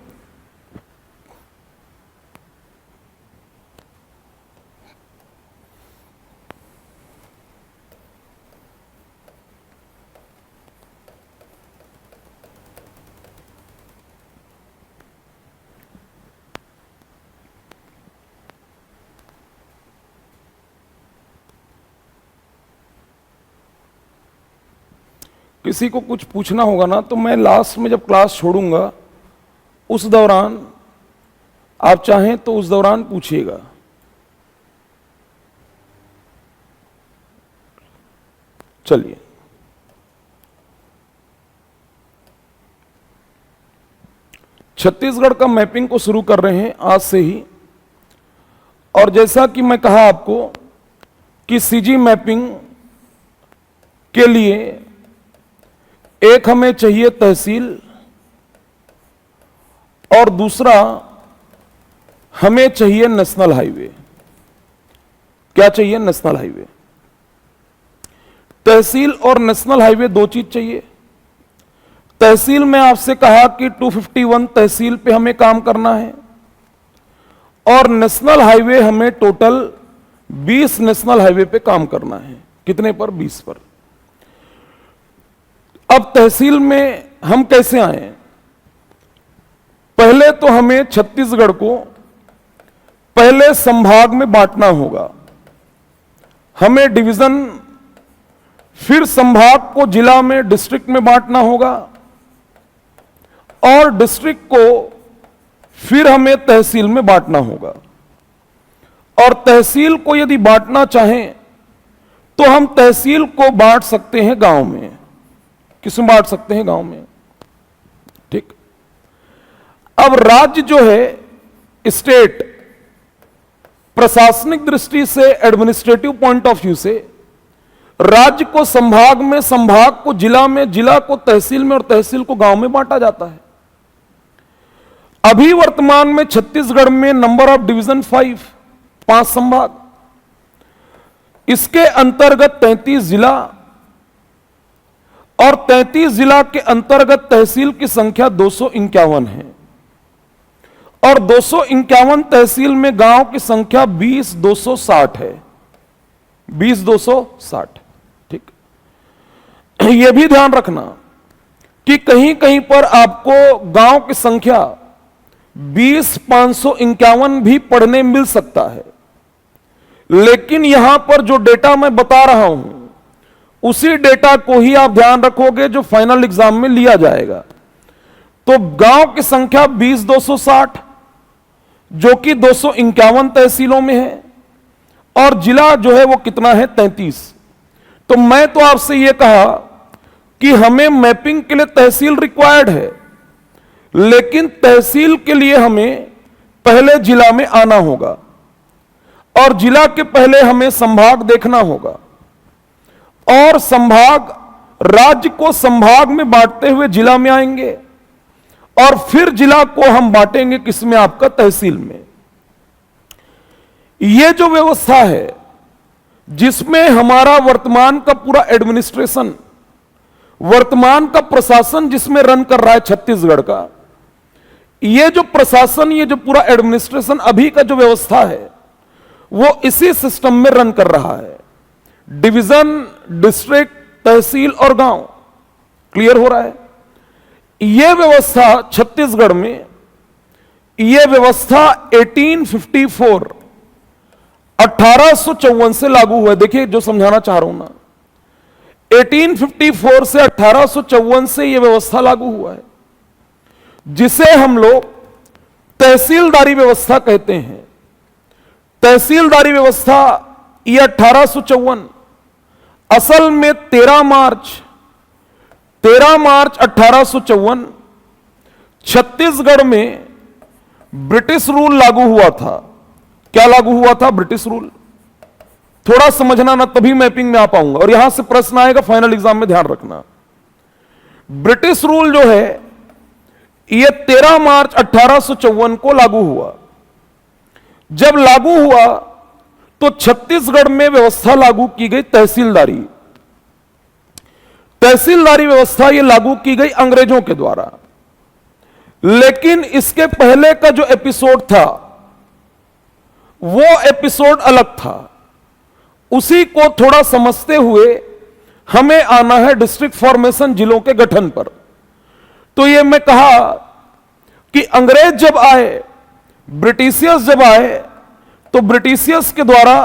किसी को कुछ पूछना होगा ना तो मैं लास्ट में जब क्लास छोड़ूंगा उस दौरान आप चाहें तो उस दौरान पूछिएगा। चलिए, छत्तीसगढ़ का मैपिंग को शुरू कर रहे हैं आज से ही। और जैसा कि मैं कहा आपको कि सीजी मैपिंग के लिए एक हमें चाहिए तहसील और दूसरा हमें चाहिए नेशनल हाईवे। क्या चाहिए? National highway. तहसील और नेशनल हाईवे दो चीज चाहिए। तहसील में आपसे कहा कि 251 तहसील पे हमें काम करना है और नेशनल हाईवे हमें टोटल 20 नेशनल हाईवे पे काम करना है। कितने पर? 20 पर। अब तहसील में हम कैसे आए? पहले तो हमें छत्तीसगढ़ को पहले संभाग में बांटना होगा। हमें डिवीजन, फिर संभाग को जिला में, डिस्ट्रिक्ट में बांटना होगा और डिस्ट्रिक्ट को फिर हमें तहसील में बांटना होगा। और तहसील को यदि बांटना चाहें तो हम तहसील को बांट सकते हैं गांव में। किसमें बांट सकते हैं? गांव में। ठीक। अब राज्य जो है, स्टेट, प्रशासनिक दृष्टि से, एडमिनिस्ट्रेटिव पॉइंट ऑफ व्यू से राज्य को संभाग में, संभाग को जिला में, जिला को तहसील में और तहसील को गांव में बांटा जाता है। अभी वर्तमान में छत्तीसगढ़ में नंबर ऑफ डिवीजन 5 संभाग, इसके अंतर्गत 33 जिला और 33 जिला के अंतर्गत तहसील की संख्या 251 है और 251 तहसील में गांव की संख्या 20,260 है। 20,260। ठीक। यह भी ध्यान रखना कि कहीं कहीं पर आपको गांव की संख्या 20,551 भी पढ़ने मिल सकता है, लेकिन यहां पर जो डेटा मैं बता रहा हूं उसी डेटा को ही आप ध्यान रखोगे जो फाइनल एग्जाम में लिया जाएगा। तो गांव की संख्या 20,260 जो कि 251 तहसीलों में है और जिला जो है वो कितना है? 33। तो मैं तो आपसे यह कहा कि हमें मैपिंग के लिए तहसील रिक्वायर्ड है, लेकिन तहसील के लिए हमें पहले जिला में आना होगा और जिला के पहले हमें संभाग देखना होगा और संभाग, राज्य को संभाग में बांटते हुए जिला में आएंगे और फिर जिला को हम बांटेंगे किसमें? आपका तहसील में। यह जो व्यवस्था है जिसमें हमारा वर्तमान का पूरा एडमिनिस्ट्रेशन, वर्तमान का प्रशासन जिसमें रन कर रहा है छत्तीसगढ़ का, यह जो प्रशासन, यह जो पूरा एडमिनिस्ट्रेशन अभी का जो व्यवस्था है वो इसी सिस्टम में रन कर रहा है। डिवीजन, डिस्ट्रिक्ट, तहसील और गांव। क्लियर हो रहा है? यह व्यवस्था छत्तीसगढ़ में, यह व्यवस्था 1854 से लागू हुआ है। देखिए जो समझाना चाह रहा हूं ना, 1854 से 1854 से यह व्यवस्था लागू हुआ है, जिसे हम लोग तहसीलदारी व्यवस्था कहते हैं। तहसीलदारी व्यवस्था यह 1854 असल में 13 मार्च 1854 छत्तीसगढ़ में ब्रिटिश रूल लागू हुआ था। क्या लागू हुआ था? British rule. थोड़ा समझना ना, तभी मैपिंग में आ पाऊंगा, और यहां से प्रश्न आएगा फाइनल एग्जाम में, ध्यान रखना। ब्रिटिश रूल जो है यह 13 मार्च 1854 को लागू हुआ। जब लागू हुआ तो छत्तीसगढ़ में व्यवस्था लागू की गई तहसीलदारी। तहसीलदारी व्यवस्था यह लागू की गई अंग्रेजों के द्वारा, लेकिन इसके पहले का जो एपिसोड था वो एपिसोड अलग था। उसी को थोड़ा समझते हुए हमें आना है डिस्ट्रिक्ट फॉर्मेशन, जिलों के गठन पर। तो ये मैं कहा कि अंग्रेज जब आए, ब्रिटिशियर्स जब आए, तो ब्रिटिशियर्स के द्वारा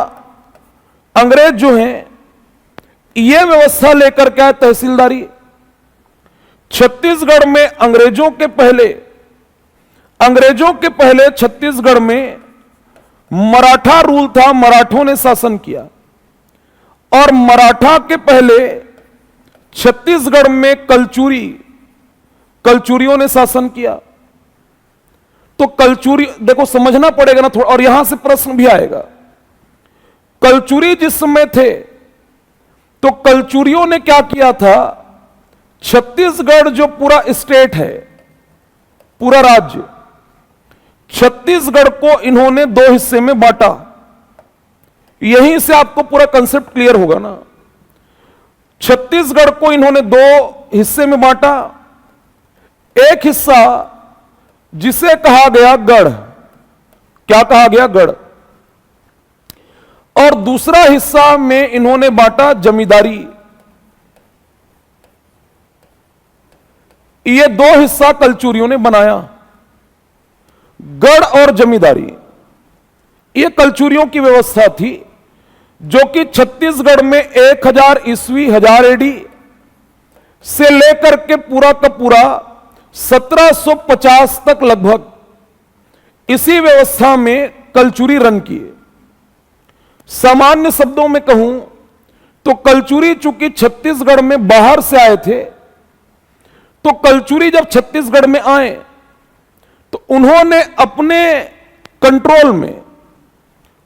अंग्रेज जो हैं यह व्यवस्था लेकर के आए तहसीलदारी। छत्तीसगढ़ में अंग्रेजों के पहले छत्तीसगढ़ में मराठा रूल था, मराठों ने शासन किया, और मराठा के पहले छत्तीसगढ़ में कलचुरियों ने शासन किया। तो कलचुरी देखो, समझना पड़ेगा ना थोड़ा, और यहां से प्रश्न भी आएगा। कलचुरी जिस समय थे तो कलचुरियों ने क्या किया था? छत्तीसगढ़ जो पूरा स्टेट है, पूरा राज्य, छत्तीसगढ़ को इन्होंने 2 हिस्से में बांटा। यहीं से आपको पूरा कंसेप्ट क्लियर होगा ना। छत्तीसगढ़ को इन्होंने 2 हिस्से में बांटा। एक हिस्सा जिसे कहा गया गढ़, क्या कहा गया? गढ़। और दूसरा हिस्सा में इन्होंने बांटा जमींदारी। ये 2 हिस्सा कलचुरियों ने बनाया, गढ़ और जमींदारी। ये कलचुरियों की व्यवस्था थी, जो कि छत्तीसगढ़ में 1000 ईस्वी 1000 एडी से लेकर के पूरा का पूरा 1750 तक लगभग इसी व्यवस्था में कलचुरी रन किए। सामान्य शब्दों में कहूं तो कलचुरी चूंकि छत्तीसगढ़ में बाहर से आए थे, तो कलचुरी जब छत्तीसगढ़ में आए तो उन्होंने अपने कंट्रोल में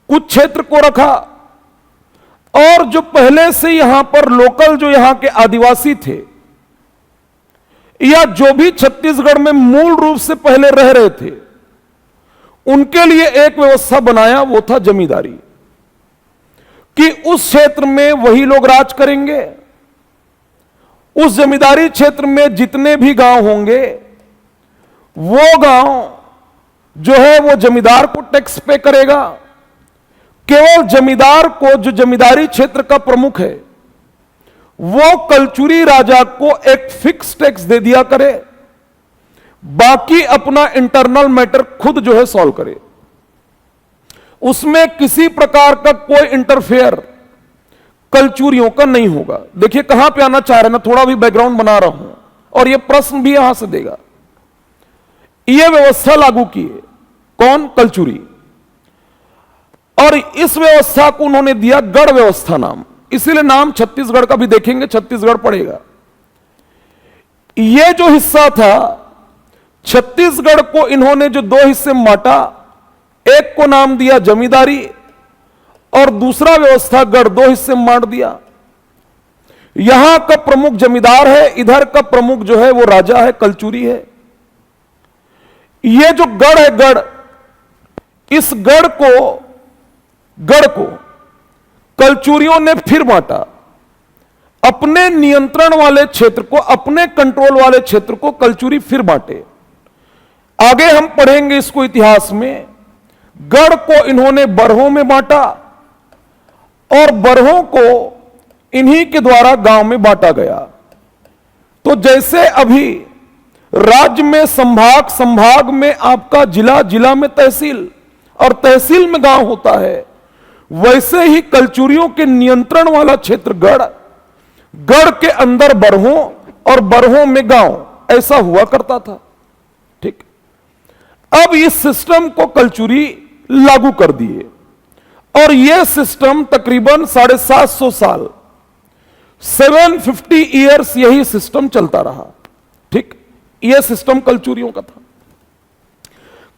कुछ क्षेत्र को रखा, और जो पहले से यहां पर लोकल, जो यहां के आदिवासी थे, या जो भी छत्तीसगढ़ में मूल रूप से पहले रह रहे थे, उनके लिए एक व्यवस्था बनाया, वो था जमींदारी, कि उस क्षेत्र में वही लोग राज करेंगे। उस जमींदारी क्षेत्र में जितने भी गांव होंगे, वो गांव जो है वो जमींदार को टैक्स पे करेगा। केवल जमींदार को, जो जमींदारी क्षेत्र का प्रमुख है, वो कलचुरी राजा को एक फिक्स टैक्स दे दिया करे, बाकी अपना इंटरनल मैटर खुद जो है सॉल्व करे। उसमें किसी प्रकार का कोई इंटरफेयर कलचुरियों का नहीं होगा। देखिए कहां पे आना चाह रहे हैं ना, थोड़ा भी बैकग्राउंड बना रहा हूं, और यह प्रश्न भी यहां से देगा। यह व्यवस्था लागू की है कौन? कलचुरी। और इस व्यवस्था को उन्होंने दिया गढ़ व्यवस्था नाम, इसीलिए नाम छत्तीसगढ़ का भी देखेंगे, छत्तीसगढ़ पड़ेगा। यह जो हिस्सा था छत्तीसगढ़ को इन्होंने जो 2 हिस्से में बांटा, एक को नाम दिया जमींदारी और दूसरा व्यवस्था गढ़, 2 हिस्से में बांट दिया। यहां का प्रमुख जमींदार है, इधर का प्रमुख जो है वो राजा है, कलचुरी है। यह जो गढ़ है, गढ़, इस गढ़ को कलचुरियों ने फिर बांटा। अपने नियंत्रण वाले क्षेत्र को, अपने कंट्रोल वाले क्षेत्र को कलचुरी फिर बांटे। आगे हम पढ़ेंगे इसको इतिहास में। गढ़ को इन्होंने बरहों में बांटा, और बरहों को इन्हीं के द्वारा गांव में बांटा गया। तो जैसे अभी राज्य में संभाग, संभाग में आपका जिला, जिला में तहसील, और तहसील में गांव होता है, वैसे ही कलचुरियों के नियंत्रण वाला क्षेत्र गढ़, गढ़ के अंदर बरहों और बरहों में गांव, ऐसा हुआ करता था। ठीक, अब इस सिस्टम को कलचुरी लागू कर दिए और यह सिस्टम तकरीबन 750 साल 750 ईयर्स यही सिस्टम चलता रहा। ठीक, यह सिस्टम कलचुरियों का था।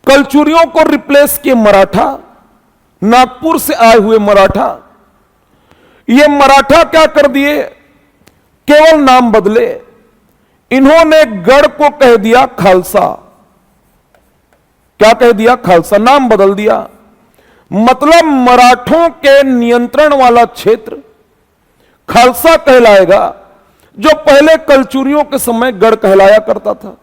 कलचुरियों को रिप्लेस किए मराठा, नागपुर से आए हुए मराठा। ये मराठा क्या कर दिए, केवल नाम बदले। इन्होंने गढ़ को कह दिया खालसा। क्या कह दिया, खालसा, नाम बदल दिया। मतलब मराठों के नियंत्रण वाला क्षेत्र खालसा कहलाएगा, जो पहले कलचुरियों के समय गढ़ कहलाया करता था।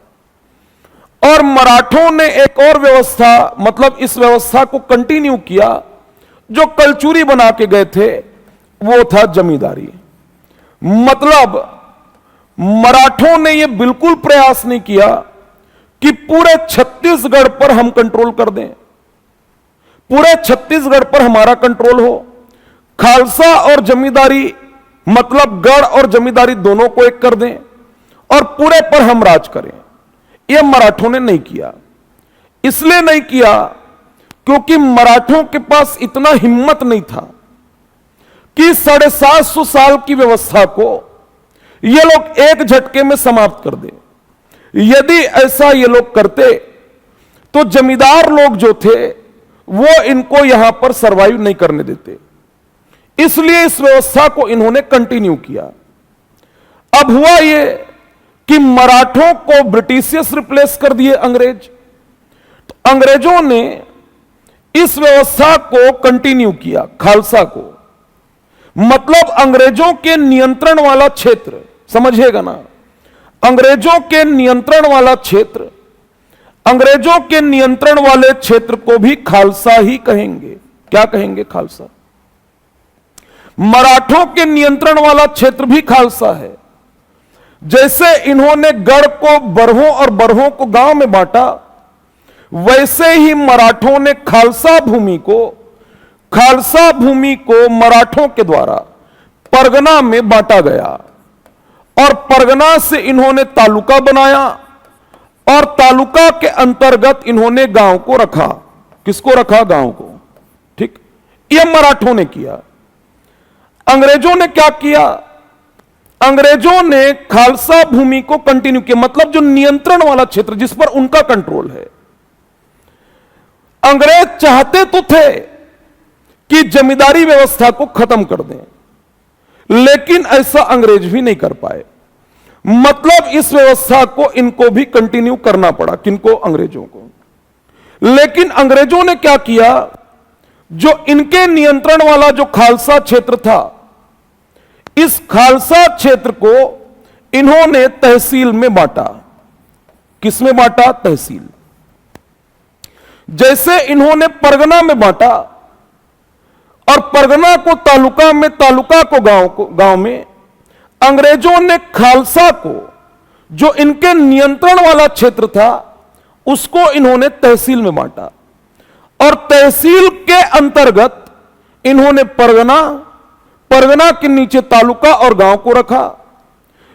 और मराठों ने एक और व्यवस्था, मतलब इस व्यवस्था को कंटिन्यू किया, जो कलचुरी बना के गए थे, वो था जमींदारी। मतलब मराठों ने यह बिल्कुल प्रयास नहीं किया कि पूरे छत्तीसगढ़ पर हम कंट्रोल कर दें, पूरे छत्तीसगढ़ पर हमारा कंट्रोल हो। खालसा और जमींदारी, मतलब गढ़ और जमींदारी दोनों को एक कर दें और पूरे पर हम राज करें, यह मराठों ने नहीं किया। इसलिए नहीं किया क्योंकि मराठों के पास इतना हिम्मत नहीं था कि 750 साल की व्यवस्था को ये लोग एक झटके में समाप्त कर दें। यदि ऐसा ये लोग करते तो जमींदार लोग जो थे वो इनको यहां पर सरवाइव नहीं करने देते। इसलिए इस व्यवस्था को इन्होंने कंटिन्यू किया। अब हुआ ये कि मराठों को ब्रिटिशियस रिप्लेस कर दिए अंग्रेज, तो अंग्रेजों ने इस व्यवस्था को कंटिन्यू किया, खालसा को। मतलब अंग्रेजों के नियंत्रण वाला क्षेत्र, समझिएगा ना, अंग्रेजों के नियंत्रण वाला क्षेत्र, अंग्रेजों के नियंत्रण वाले क्षेत्र को भी खालसा ही कहेंगे। क्या कहेंगे, खालसा। मराठों के नियंत्रण वाला क्षेत्र भी खालसा है। जैसे इन्होंने गढ़ को बरहों और बरहों को गांव में बांटा, वैसे ही मराठों ने खालसा भूमि को मराठों के द्वारा परगना में बांटा गया और परगना से इन्होंने तालुका बनाया और तालुका के अंतर्गत इन्होंने गांव को रखा। किसको रखा, गांव को। ठीक, यह मराठों ने किया। अंग्रेजों ने क्या किया, अंग्रेजों ने खालसा भूमि को कंटिन्यू किया, मतलब जो नियंत्रण वाला क्षेत्र जिस पर उनका कंट्रोल है। अंग्रेज चाहते तो थे कि जमींदारी व्यवस्था को खत्म कर दें, लेकिन ऐसा अंग्रेज भी नहीं कर पाए। मतलब इस व्यवस्था को इनको भी कंटिन्यू करना पड़ा। किनको, अंग्रेजों को। लेकिन अंग्रेजों ने क्या किया, जो इनके नियंत्रण वाला जो खालसा क्षेत्र था, इस खालसा क्षेत्र को इन्होंने तहसील में बांटा। किसमें बांटा, तहसील। जैसे इन्होंने परगना में बांटा और परगना को तालुका में, तालुका को गांव में, अंग्रेजों ने खालसा को, जो इनके नियंत्रण वाला क्षेत्र था, उसको इन्होंने तहसील में बांटा और तहसील के अंतर्गत इन्होंने परगना के नीचे तालुका और गांव को रखा।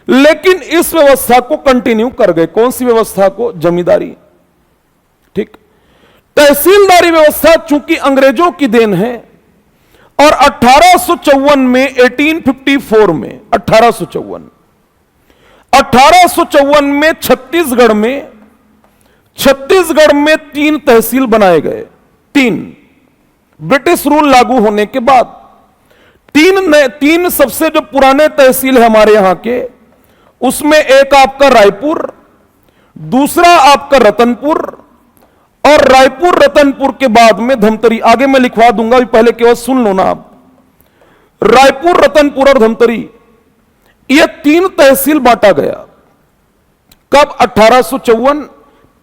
लेकिन इस व्यवस्था को कंटिन्यू कर गए। कौन सी व्यवस्था को, जमींदारी। ठीक, तहसीलदारी व्यवस्था चूंकि अंग्रेजों की देन है और 1854 में 1854 में 1854 में छत्तीसगढ़ में 3 तहसील बनाए गए। 3 ब्रिटिश रूल लागू होने के बाद 3 सबसे जो पुराने तहसील है हमारे यहां के, उसमें एक आपका रायपुर, दूसरा आपका रतनपुर और रायपुर रतनपुर के बाद में धमतरी। आगे मैं लिखवा दूंगा, पहले केवल सुन लो ना आप। रायपुर, रतनपुर और धमतरी, ये 3 तहसील बांटा गया। कब, 1854।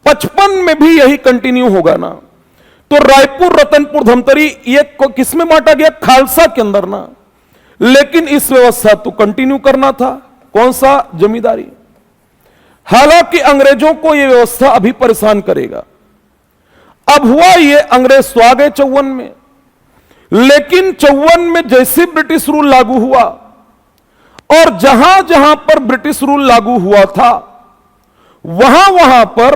55 में भी यही कंटिन्यू होगा ना। तो रायपुर, रतनपुर, धमतरी, ये किसमें बांटा गया, खालसा के अंदर ना। लेकिन इस व्यवस्था तो कंटिन्यू करना था। कौन सा, जमींदारी। हालांकि अंग्रेजों को यह व्यवस्था अभी परेशान करेगा। अब हुआ ये, अंग्रेज तो आ गए 54 में, लेकिन 54 में जैसे ब्रिटिश रूल लागू हुआ और जहां जहां पर ब्रिटिश रूल लागू हुआ था वहां वहां पर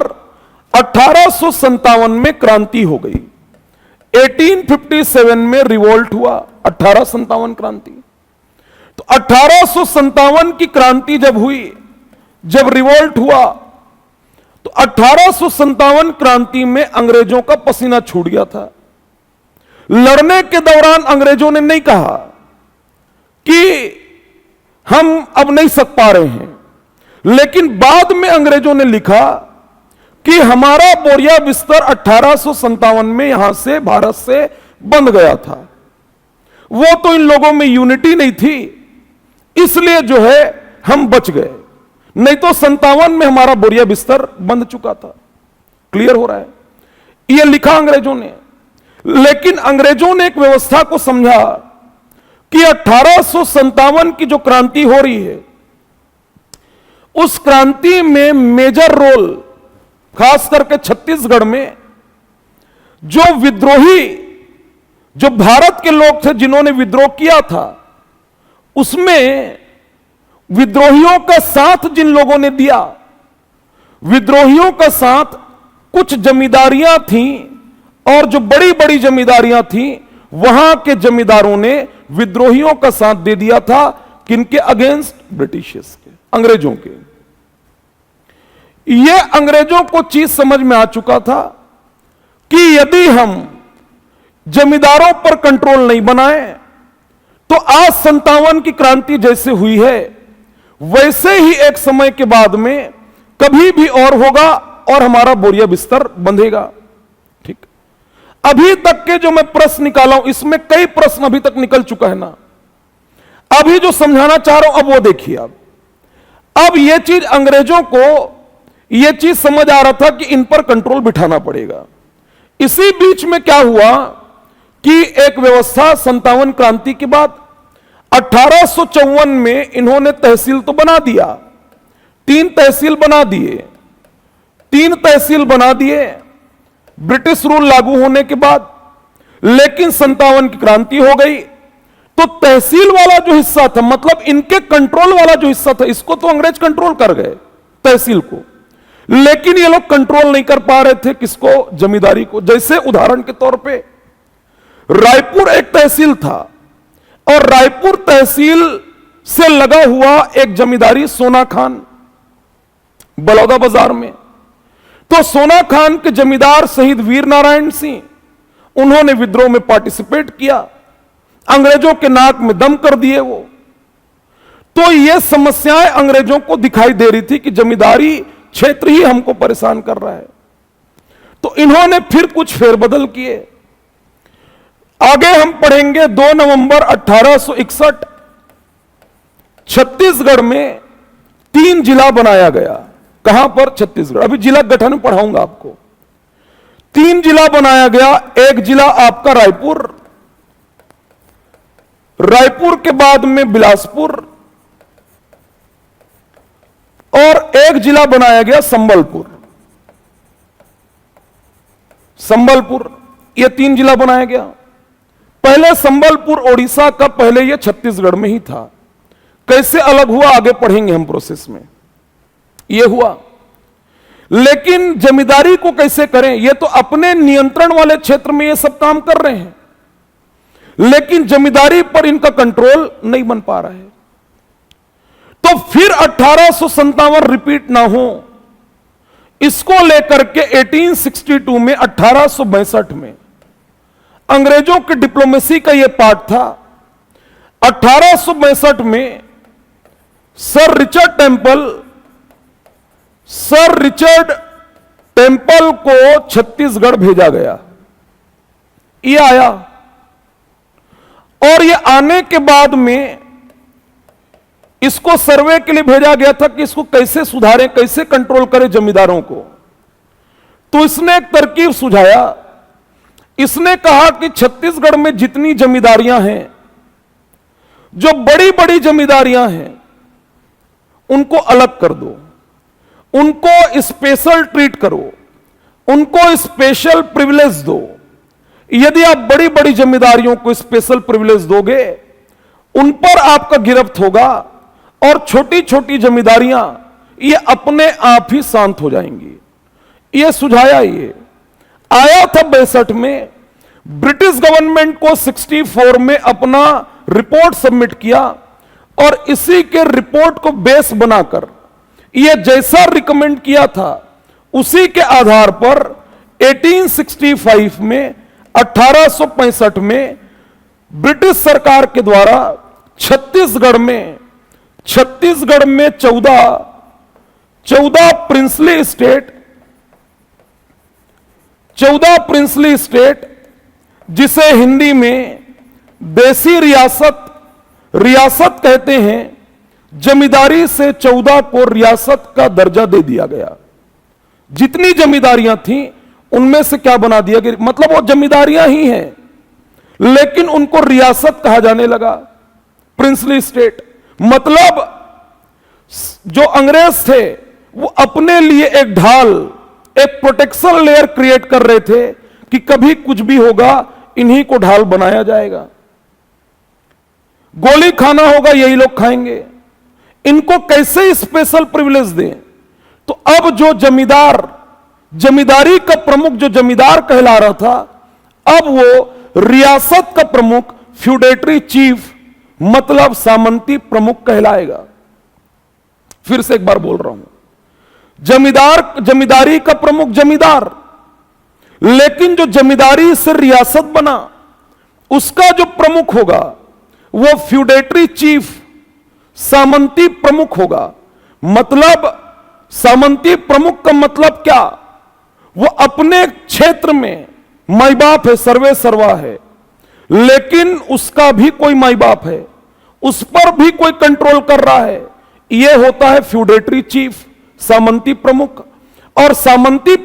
1857 में क्रांति हो गई। 1857 में रिवोल्ट हुआ, 1857 क्रांति। तो 1857 की क्रांति जब हुई, जब रिवोल्ट हुआ, तो 1857 क्रांति में अंग्रेजों का पसीना छूट गया था। लड़ने के दौरान अंग्रेजों ने नहीं कहा कि हम अब नहीं सक पा रहे हैं, लेकिन बाद में अंग्रेजों ने लिखा कि हमारा बोरिया बिस्तर 1857 में यहां से भारत से बंद गया था। वो तो इन लोगों में यूनिटी नहीं थी, इसलिए जो है हम बच गए, नहीं तो 57 में हमारा बोरिया बिस्तर बंद चुका था। क्लियर हो रहा है? यह लिखा अंग्रेजों ने। लेकिन अंग्रेजों ने एक व्यवस्था को समझा कि 1857 की जो क्रांति हो रही है, उस क्रांति में मेजर रोल, खास करके छत्तीसगढ़ में जो विद्रोही, जो भारत के लोग थे जिन्होंने विद्रोह किया था, उसमें विद्रोहियों का साथ जिन लोगों ने दिया, विद्रोहियों का साथ कुछ जमींदारियां थीं, और जो बड़ी बड़ी जमींदारियां थीं, वहां के जमींदारों ने विद्रोहियों का साथ दे दिया था। किनके अगेंस्ट? ब्रिटिशर्स के, अंग्रेजों के। यह अंग्रेजों को चीज समझ में आ चुका था कि यदि हम जमींदारों पर कंट्रोल नहीं बनाए तो आज 57 की क्रांति जैसे हुई है वैसे ही एक समय के बाद में कभी भी और होगा और हमारा बोरिया बिस्तर बंधेगा। ठीक, अभी तक के जो मैं प्रश्न निकाला हूं, इसमें कई प्रश्न अभी तक निकल चुका है ना। अभी जो समझाना चाह रहा हूं अब वो देखिए। अब यह चीज अंग्रेजों को यह चीज समझ आ रहा था कि इन पर कंट्रोल बिठाना पड़ेगा। इसी बीच में क्या हुआ कि एक व्यवस्था 57 क्रांति के बाद 1854 में इन्होंने तहसील तो बना दिया, 3 तहसील बना दिए, 3 तहसील बना दिए ब्रिटिश रूल लागू होने के बाद। लेकिन 57 की क्रांति हो गई तो तहसील वाला जो हिस्सा था, मतलब इनके कंट्रोल वाला जो हिस्सा था, इसको तो अंग्रेज कंट्रोल कर गए, तहसील को। लेकिन ये लोग कंट्रोल नहीं कर पा रहे थे, किसको? जमींदारी को। जैसे उदाहरण के तौर पे रायपुर एक तहसील था और रायपुर तहसील से लगा हुआ एक जमींदारी सोना खान, बलौदा बाजार में। तो सोना खान के जमींदार शहीद वीर नारायण सिंह, उन्होंने विद्रोह में पार्टिसिपेट किया, अंग्रेजों के नाक में दम कर दिए वो। तो ये समस्याएं अंग्रेजों को दिखाई दे रही थी कि जमींदारी क्षेत्र ही हमको परेशान कर रहा है। तो इन्होंने फिर कुछ फेरबदल किए। आगे हम पढ़ेंगे 2 नवंबर 1861 छत्तीसगढ़ में 3 जिला बनाया गया। कहां पर? छत्तीसगढ़। अभी जिला गठन पढ़ाऊंगा आपको। 3 जिला बनाया गया। एक जिला आपका रायपुर, रायपुर के बाद में बिलासपुर, और एक जिला बनाया गया संबलपुर। संबलपुर, यह 3 जिला बनाया गया। पहले संबलपुर ओडिशा का, पहले यह छत्तीसगढ़ में ही था। कैसे अलग हुआ आगे पढ़ेंगे हम प्रोसेस में। यह हुआ, लेकिन जमींदारी को कैसे करें? यह तो अपने नियंत्रण वाले क्षेत्र में यह सब काम कर रहे हैं, लेकिन जमींदारी पर इनका कंट्रोल नहीं बन पा रहा है। तो फिर 1857 रिपीट ना हो, इसको लेकर के 1862 में, 1862 में अंग्रेजों की डिप्लोमेसी का यह पार्ट था। 1862 में सर रिचर्ड टेम्पल को छत्तीसगढ़ भेजा गया। यह आया, और यह आने के बाद में इसको सर्वे के लिए भेजा गया था कि इसको कैसे सुधारें, कैसे कंट्रोल करें जमींदारों को। तो इसने एक तरकीब सुझाया। इसने कहा कि छत्तीसगढ़ में जितनी जमींदारियां हैं, जो बड़ी बड़ी जमींदारियां हैं, उनको अलग कर दो, उनको स्पेशल ट्रीट करो, उनको स्पेशल प्रिविलेज दो। यदि आप बड़ी बड़ी जमींदारियों को स्पेशल प्रिविलेज दोगे, उन पर आपका गिरफ्त होगा, और छोटी छोटी जमींदारियां ये अपने आप ही शांत हो जाएंगी। ये सुझाया, ये आया था 62 में, ब्रिटिश गवर्नमेंट को 64 में अपना रिपोर्ट सबमिट किया और इसी के रिपोर्ट को बेस बनाकर यह जैसा रिकमेंड किया था उसी के आधार पर 1865 में 1865 में ब्रिटिश सरकार के द्वारा छत्तीसगढ़ में 14 प्रिंसली स्टेट जिसे हिंदी में देसी रियासत कहते हैं, जमींदारी से 14 को रियासत का दर्जा दे दिया गया। जितनी जमींदारियां थीं उनमें से क्या बना दिया गया, मतलब वो जमींदारियां ही हैं लेकिन उनको रियासत कहा जाने लगा, प्रिंसली स्टेट। मतलब जो अंग्रेज थे वो अपने लिए एक ढाल, एक प्रोटेक्शन लेयर क्रिएट कर रहे थे कि कभी कुछ भी होगा इन्हीं को ढाल बनाया जाएगा, गोली खाना होगा यही लोग खाएंगे, इनको कैसे स्पेशल प्रिविलेज दें। तो अब जो जमींदारी का प्रमुख जो जमींदार कहला रहा था, अब वो रियासत का प्रमुख फ्यूडेटरी चीफ मतलब सामंती प्रमुख कहलाएगा। फिर से एक बार बोल रहा हूं, जमींदारी का प्रमुख जमींदार, लेकिन जो जमींदारी से रियासत बना उसका जो प्रमुख होगा वो फ्यूडेटरी चीफ सामंती प्रमुख होगा। मतलब सामंती प्रमुख का मतलब क्या, वो अपने क्षेत्र में माई बाप है, सर्वे सर्वा है, लेकिन उसका भी कोई माई बाप है, उस पर भी कोई कंट्रोल कर रहा है, यह होता है फ्यूडेटरी चीफ सामंती प्रमुख। और सामंती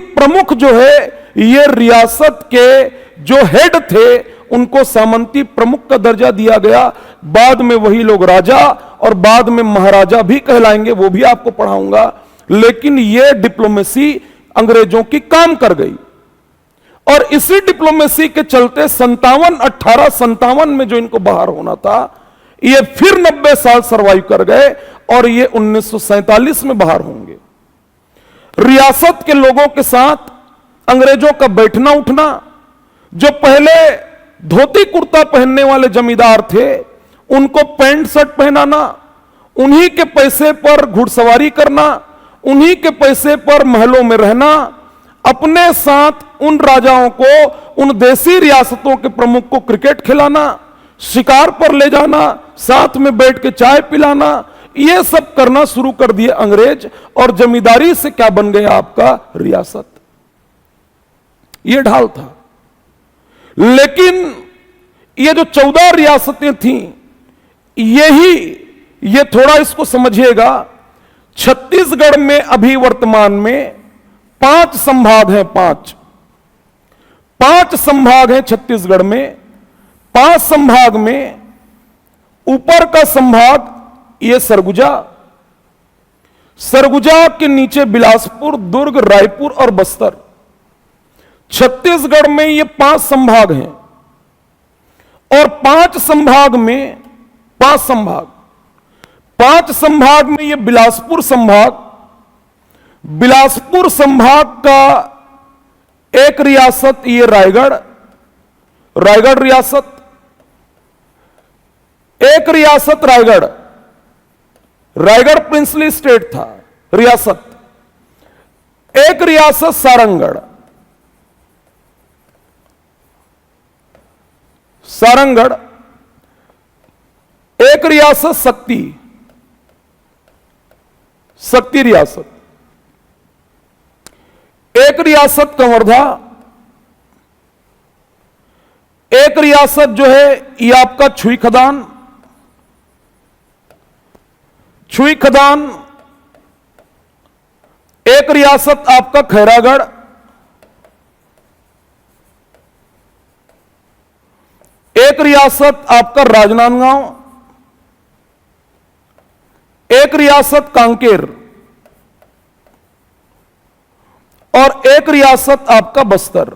प्रमुख जो है ये रियासत के जो हेड थे उनको सामंती प्रमुख का दर्जा दिया गया। बाद में वही लोग राजा और बाद में महाराजा भी कहलाएंगे, वो भी आपको पढ़ाऊंगा। लेकिन ये डिप्लोमेसी अंग्रेजों की काम कर गई और इसी डिप्लोमेसी के चलते 1857 में जो इनको बाहर होना था ये फिर 90 साल सरवाइव कर गए और ये 1947 में बाहर होंगे। रियासत के लोगों के साथ अंग्रेजों का बैठना उठना, जो पहले धोती कुर्ता पहनने वाले जमींदार थे उनको पैंट शर्ट पहनाना, उन्हीं के पैसे पर घुड़सवारी करना, उन्हीं के पैसे पर महलों में रहना, अपने साथ उन राजाओं को, उन देसी रियासतों के प्रमुख को क्रिकेट खिलाना, शिकार पर ले जाना, साथ में बैठ के चाय पिलाना, यह सब करना शुरू कर दिए अंग्रेज। और जमींदारी से क्या बन गया आपका रियासत, यह ढाल था। लेकिन ये जो 14 रियासतें थीं, ये थोड़ा इसको समझिएगा। छत्तीसगढ़ में अभी वर्तमान में 5 संभाग हैं, 5 संभाग हैं छत्तीसगढ़ में। 5 संभाग में ऊपर का संभाग ये सरगुजा के नीचे बिलासपुर, दुर्ग, रायपुर और बस्तर। छत्तीसगढ़ में ये 5 संभाग हैं और 5 संभाग में ये बिलासपुर संभाग का एक रियासत ये रायगढ़ रियासत, एक रियासत रायगढ़ प्रिंसली स्टेट था रियासत, एक रियासत सारंगढ़, एक रियासत शक्ति रियासत, एक रियासत कवर्धा, एक रियासत जो है ये आपका छुई खदान, एक रियासत आपका खैरागढ़, एक रियासत आपका राजनांदगांव, एक रियासत कांकेर और एक रियासत आपका बस्तर।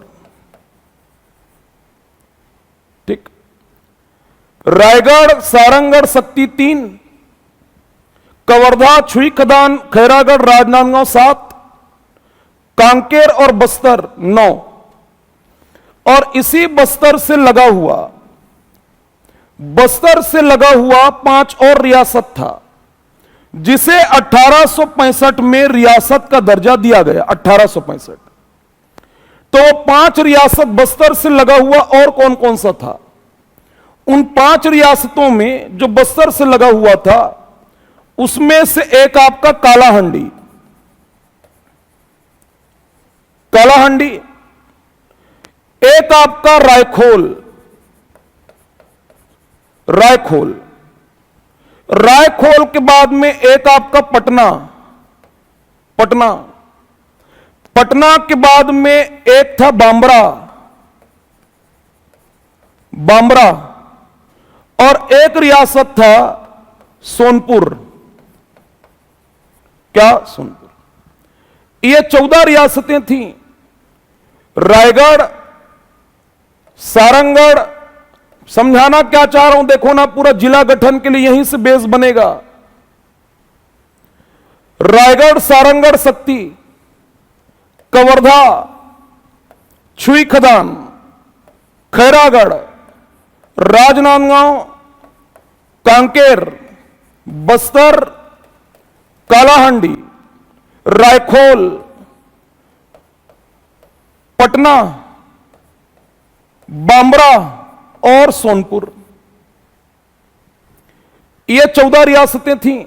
ठीक, रायगढ़ सारंगगढ़ शक्ति 3, कवर्धा छुई खदान खैरागढ़ राजनांदगांव 7, कांकेर और बस्तर 9, और इसी बस्तर से लगा हुआ 5 और रियासत था जिसे 1865 में रियासत का दर्जा दिया गया। 1865 तो 5 रियासत बस्तर से लगा हुआ और कौन कौन सा था? उन 5 रियासतों में जो बस्तर से लगा हुआ था उसमें से एक आपका कालाहांडी, एक आपका रायखोल के बाद में एक आपका पटना के बाद में एक था बांबरा, और एक रियासत था सोनपुर। ये 14 रियासतें थीं। रायगढ़ सारंगगढ़, समझाना क्या चाह रहा हूं देखो ना, पूरा जिला गठन के लिए यहीं से बेस बनेगा। रायगढ़ सारंगगढ़ शक्ति, कवर्धा छुई खदान खैरागढ़ राजनांदगांव कांकेर बस्तर कालाहांडी रायखोल पटना बांबरा और सोनपुर, ये 14 रियासतें थीं।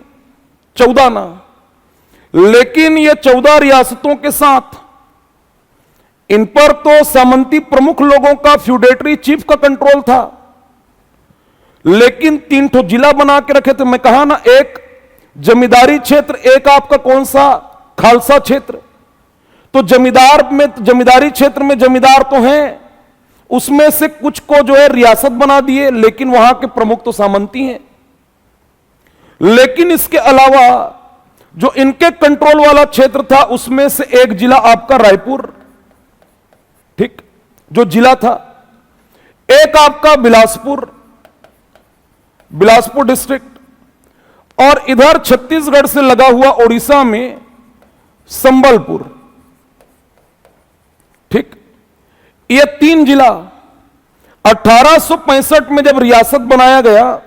14 ना, लेकिन ये 14 रियासतों के साथ इन पर तो सामंती प्रमुख लोगों का, फ्यूडेटरी चीफ का कंट्रोल था, लेकिन 3 ठो जिला बना के रखे थे। मैं कहा ना, एक जमींदारी क्षेत्र, एक आपका कौन सा खालसा क्षेत्र। तो जमींदारी क्षेत्र में जमींदार तो हैं, उसमें से कुछ को जो है रियासत बना दिए, लेकिन वहां के प्रमुख तो सामंती हैं। लेकिन इसके अलावा जो इनके कंट्रोल वाला क्षेत्र था उसमें से एक जिला आपका रायपुर, ठीक, जो जिला था, एक आपका बिलासपुर डिस्ट्रिक्ट, और इधर छत्तीसगढ़ से लगा हुआ ओडिशा में संबलपुर, ठीक। ये 3 जिला 1865 में जब रियासत बनाया गया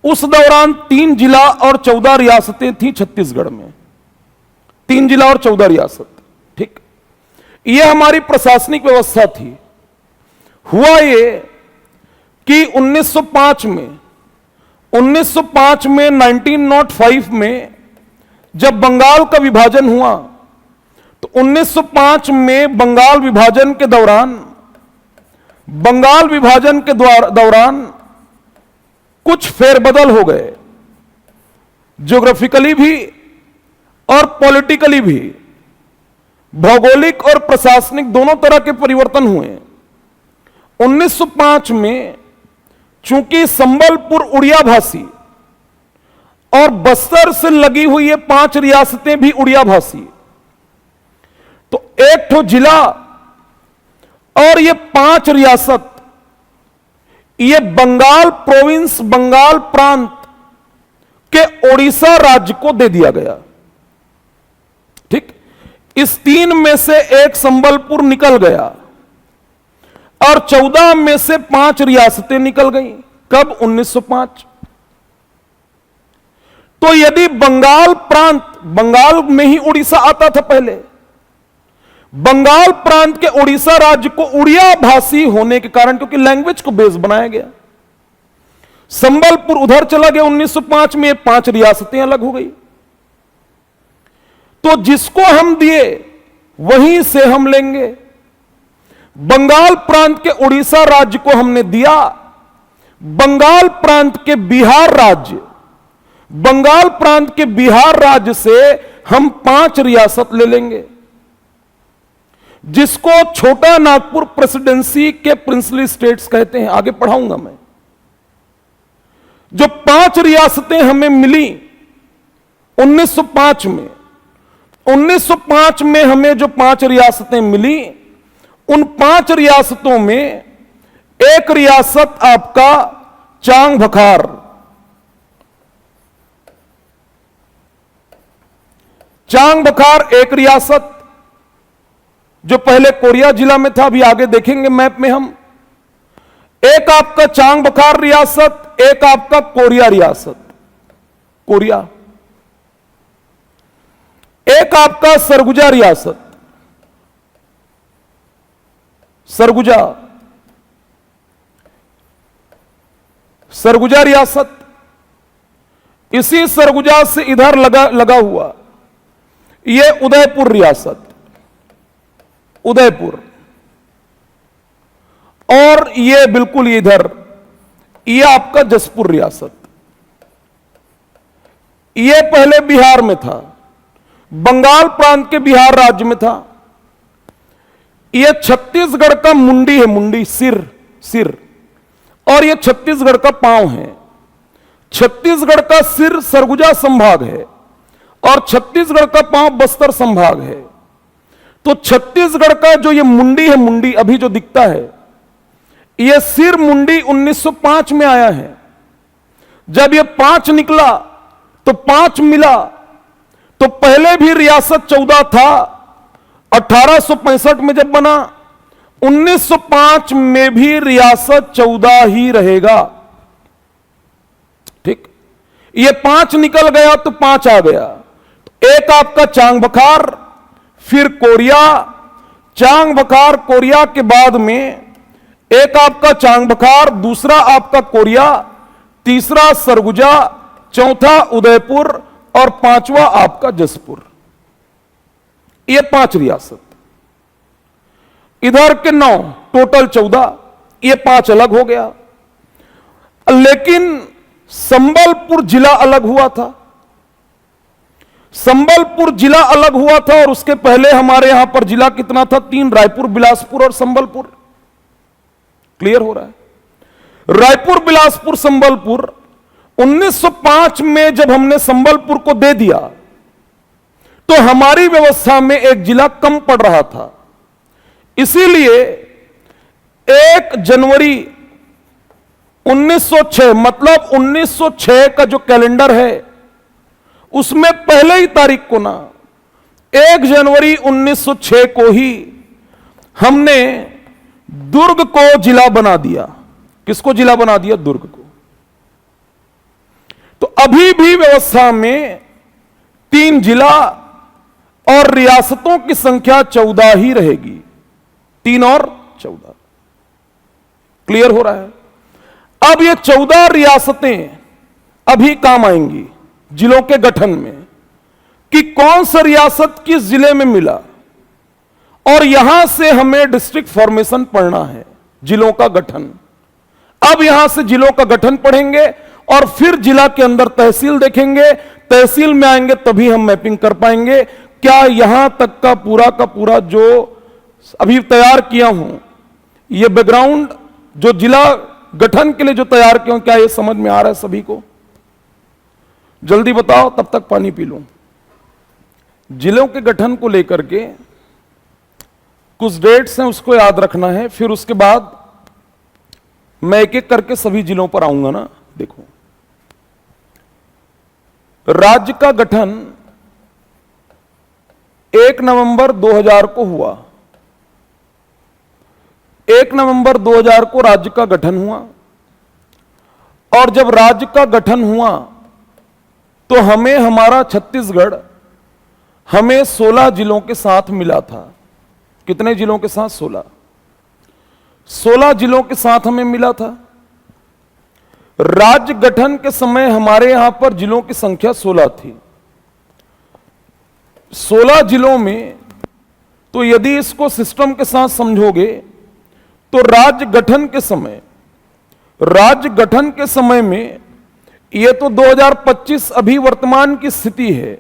उस दौरान 3 जिला और 14 रियासतें थी छत्तीसगढ़ में। 3 जिला और 14 रियासत, ठीक। यह हमारी प्रशासनिक व्यवस्था थी। हुआ ये कि 1905 में 1905 में जब बंगाल का विभाजन हुआ तो 1905 में बंगाल विभाजन के दौरान कुछ फेरबदल हो गए, ज्योग्राफिकली भी और पॉलिटिकली भी, भौगोलिक और प्रशासनिक दोनों तरह के परिवर्तन हुए। 1905 में चूंकि संबलपुर उड़िया भाषी और बस्तर से लगी हुई ये 5 रियासतें भी उड़िया भाषी, तो एक ठो जिला और ये 5 रियासत ये बंगाल प्रोविंस, बंगाल प्रांत के ओडिशा राज्य को दे दिया गया, ठीक। इस 3 में से एक संबलपुर निकल गया और 14 में से 5 रियासतें निकल गई। कब? 1905। तो यदि बंगाल प्रांत, बंगाल में ही उड़ीसा आता था पहले, बंगाल प्रांत के उड़ीसा राज्य को उड़िया भाषी होने के कारण, क्योंकि लैंग्वेज को बेस बनाया गया, संबलपुर उधर चला गया। 1905 में 5 रियासतें अलग हो गई। तो जिसको हम दिए वहीं से हम लेंगे। बंगाल प्रांत के उड़ीसा राज्य को हमने दिया, बंगाल प्रांत के बिहार राज्य से हम 5 रियासत ले लेंगे, जिसको छोटा नागपुर प्रेसिडेंसी के प्रिंसली स्टेट्स कहते हैं। आगे पढ़ाऊंगा मैं। जो 5 रियासतें हमें मिली 1905 में हमें जो 5 रियासतें मिली, उन 5 रियासतों में एक रियासत आपका चांग बखार, चांग बखार एक रियासत जो पहले कोरिया जिला में था, अभी आगे देखेंगे मैप में हम। एक आपका चांग बखार रियासत, एक आपका कोरिया रियासत, कोरिया। एक आपका सरगुजा रियासत, सरगुजा, सरगुजा रियासत। इसी सरगुजा से इधर लगा हुआ यह उदयपुर रियासत, उदयपुर। और यह बिल्कुल इधर यह आपका जसपुर रियासत। यह पहले बिहार में था, बंगाल प्रांत के बिहार राज्य में था। यह छत्तीसगढ़ का मुंडी है, मुंडी, सिर, सिर। और यह छत्तीसगढ़ का पांव है। छत्तीसगढ़ का सिर सरगुजा संभाग है और छत्तीसगढ़ का पांव बस्तर संभाग है। तो छत्तीसगढ़ का जो ये मुंडी है, मुंडी अभी जो दिखता है, यह सिर मुंडी 1905 में आया है। जब यह 5 निकला तो 5 मिला, तो पहले भी रियासत 14 था। 1865 में जब बना, 1905 में भी रियासत 14 ही रहेगा। ठीक, ये 5 निकल गया तो 5 आ गया। एक आपका चांग बखार, फिर कोरिया, चांग बखार कोरिया के बाद में एक आपका चांग बखार, दूसरा आपका कोरिया, तीसरा सरगुजा, चौथा उदयपुर और पांचवा आपका जसपुर। ये 5 रियासत। इधर के 9, टोटल 14। ये 5 अलग हो गया। लेकिन संबलपुर जिला अलग हुआ था। संबलपुर जिला अलग हुआ था और उसके पहले हमारे यहां पर जिला कितना था? 3, रायपुर, बिलासपुर और संबलपुर। क्लियर हो रहा है? रायपुर, बिलासपुर, संबलपुर। 1905 में जब हमने संबलपुर को दे दिया तो हमारी व्यवस्था में एक जिला कम पड़ रहा था। इसीलिए 1 जनवरी 1906, मतलब 1906 का जो कैलेंडर है उसमें पहले ही तारीख को ना, 1 जनवरी 1906 को ही हमने दुर्ग को जिला बना दिया। किसको जिला बना दिया? दुर्ग को। तो अभी भी व्यवस्था में 3 जिला और रियासतों की संख्या 14 ही रहेगी। 3 और 14। क्लियर हो रहा है? अब ये 14 रियासतें अभी काम आएंगी जिलों के गठन में, कि कौन सा रियासत किस जिले में मिला, और यहां से हमें डिस्ट्रिक्ट फॉर्मेशन पढ़ना है, जिलों का गठन। अब यहां से जिलों का गठन पढ़ेंगे और फिर जिला के अंदर तहसील देखेंगे। तहसील में आएंगे तभी हम मैपिंग कर पाएंगे। क्या यहां तक का पूरा जो अभी तैयार किया हूं, यह बैकग्राउंड जो जिला गठन के लिए जो तैयार किया हूं, क्या यह समझ में आ रहा है सभी को? जल्दी बताओ, तब तक पानी पी लूं। जिलों के गठन को लेकर के कुछ डेट्स हैं, उसको याद रखना है। फिर उसके बाद मैं एक एक करके सभी जिलों पर आऊंगा ना। देखो, राज्य का गठन 1 नवंबर 2000 को हुआ। 1 नवंबर 2000 को राज्य का गठन हुआ। और जब राज्य का गठन हुआ तो हमें हमारा छत्तीसगढ़ हमें 16 जिलों के साथ मिला था। कितने जिलों के साथ? 16 जिलों के साथ हमें मिला था। राज्य गठन के समय हमारे यहां पर जिलों की संख्या 16 थी। 16 जिलों में, तो यदि इसको सिस्टम के साथ समझोगे तो राज्य गठन के समय में यह तो 2025 अभी वर्तमान की स्थिति है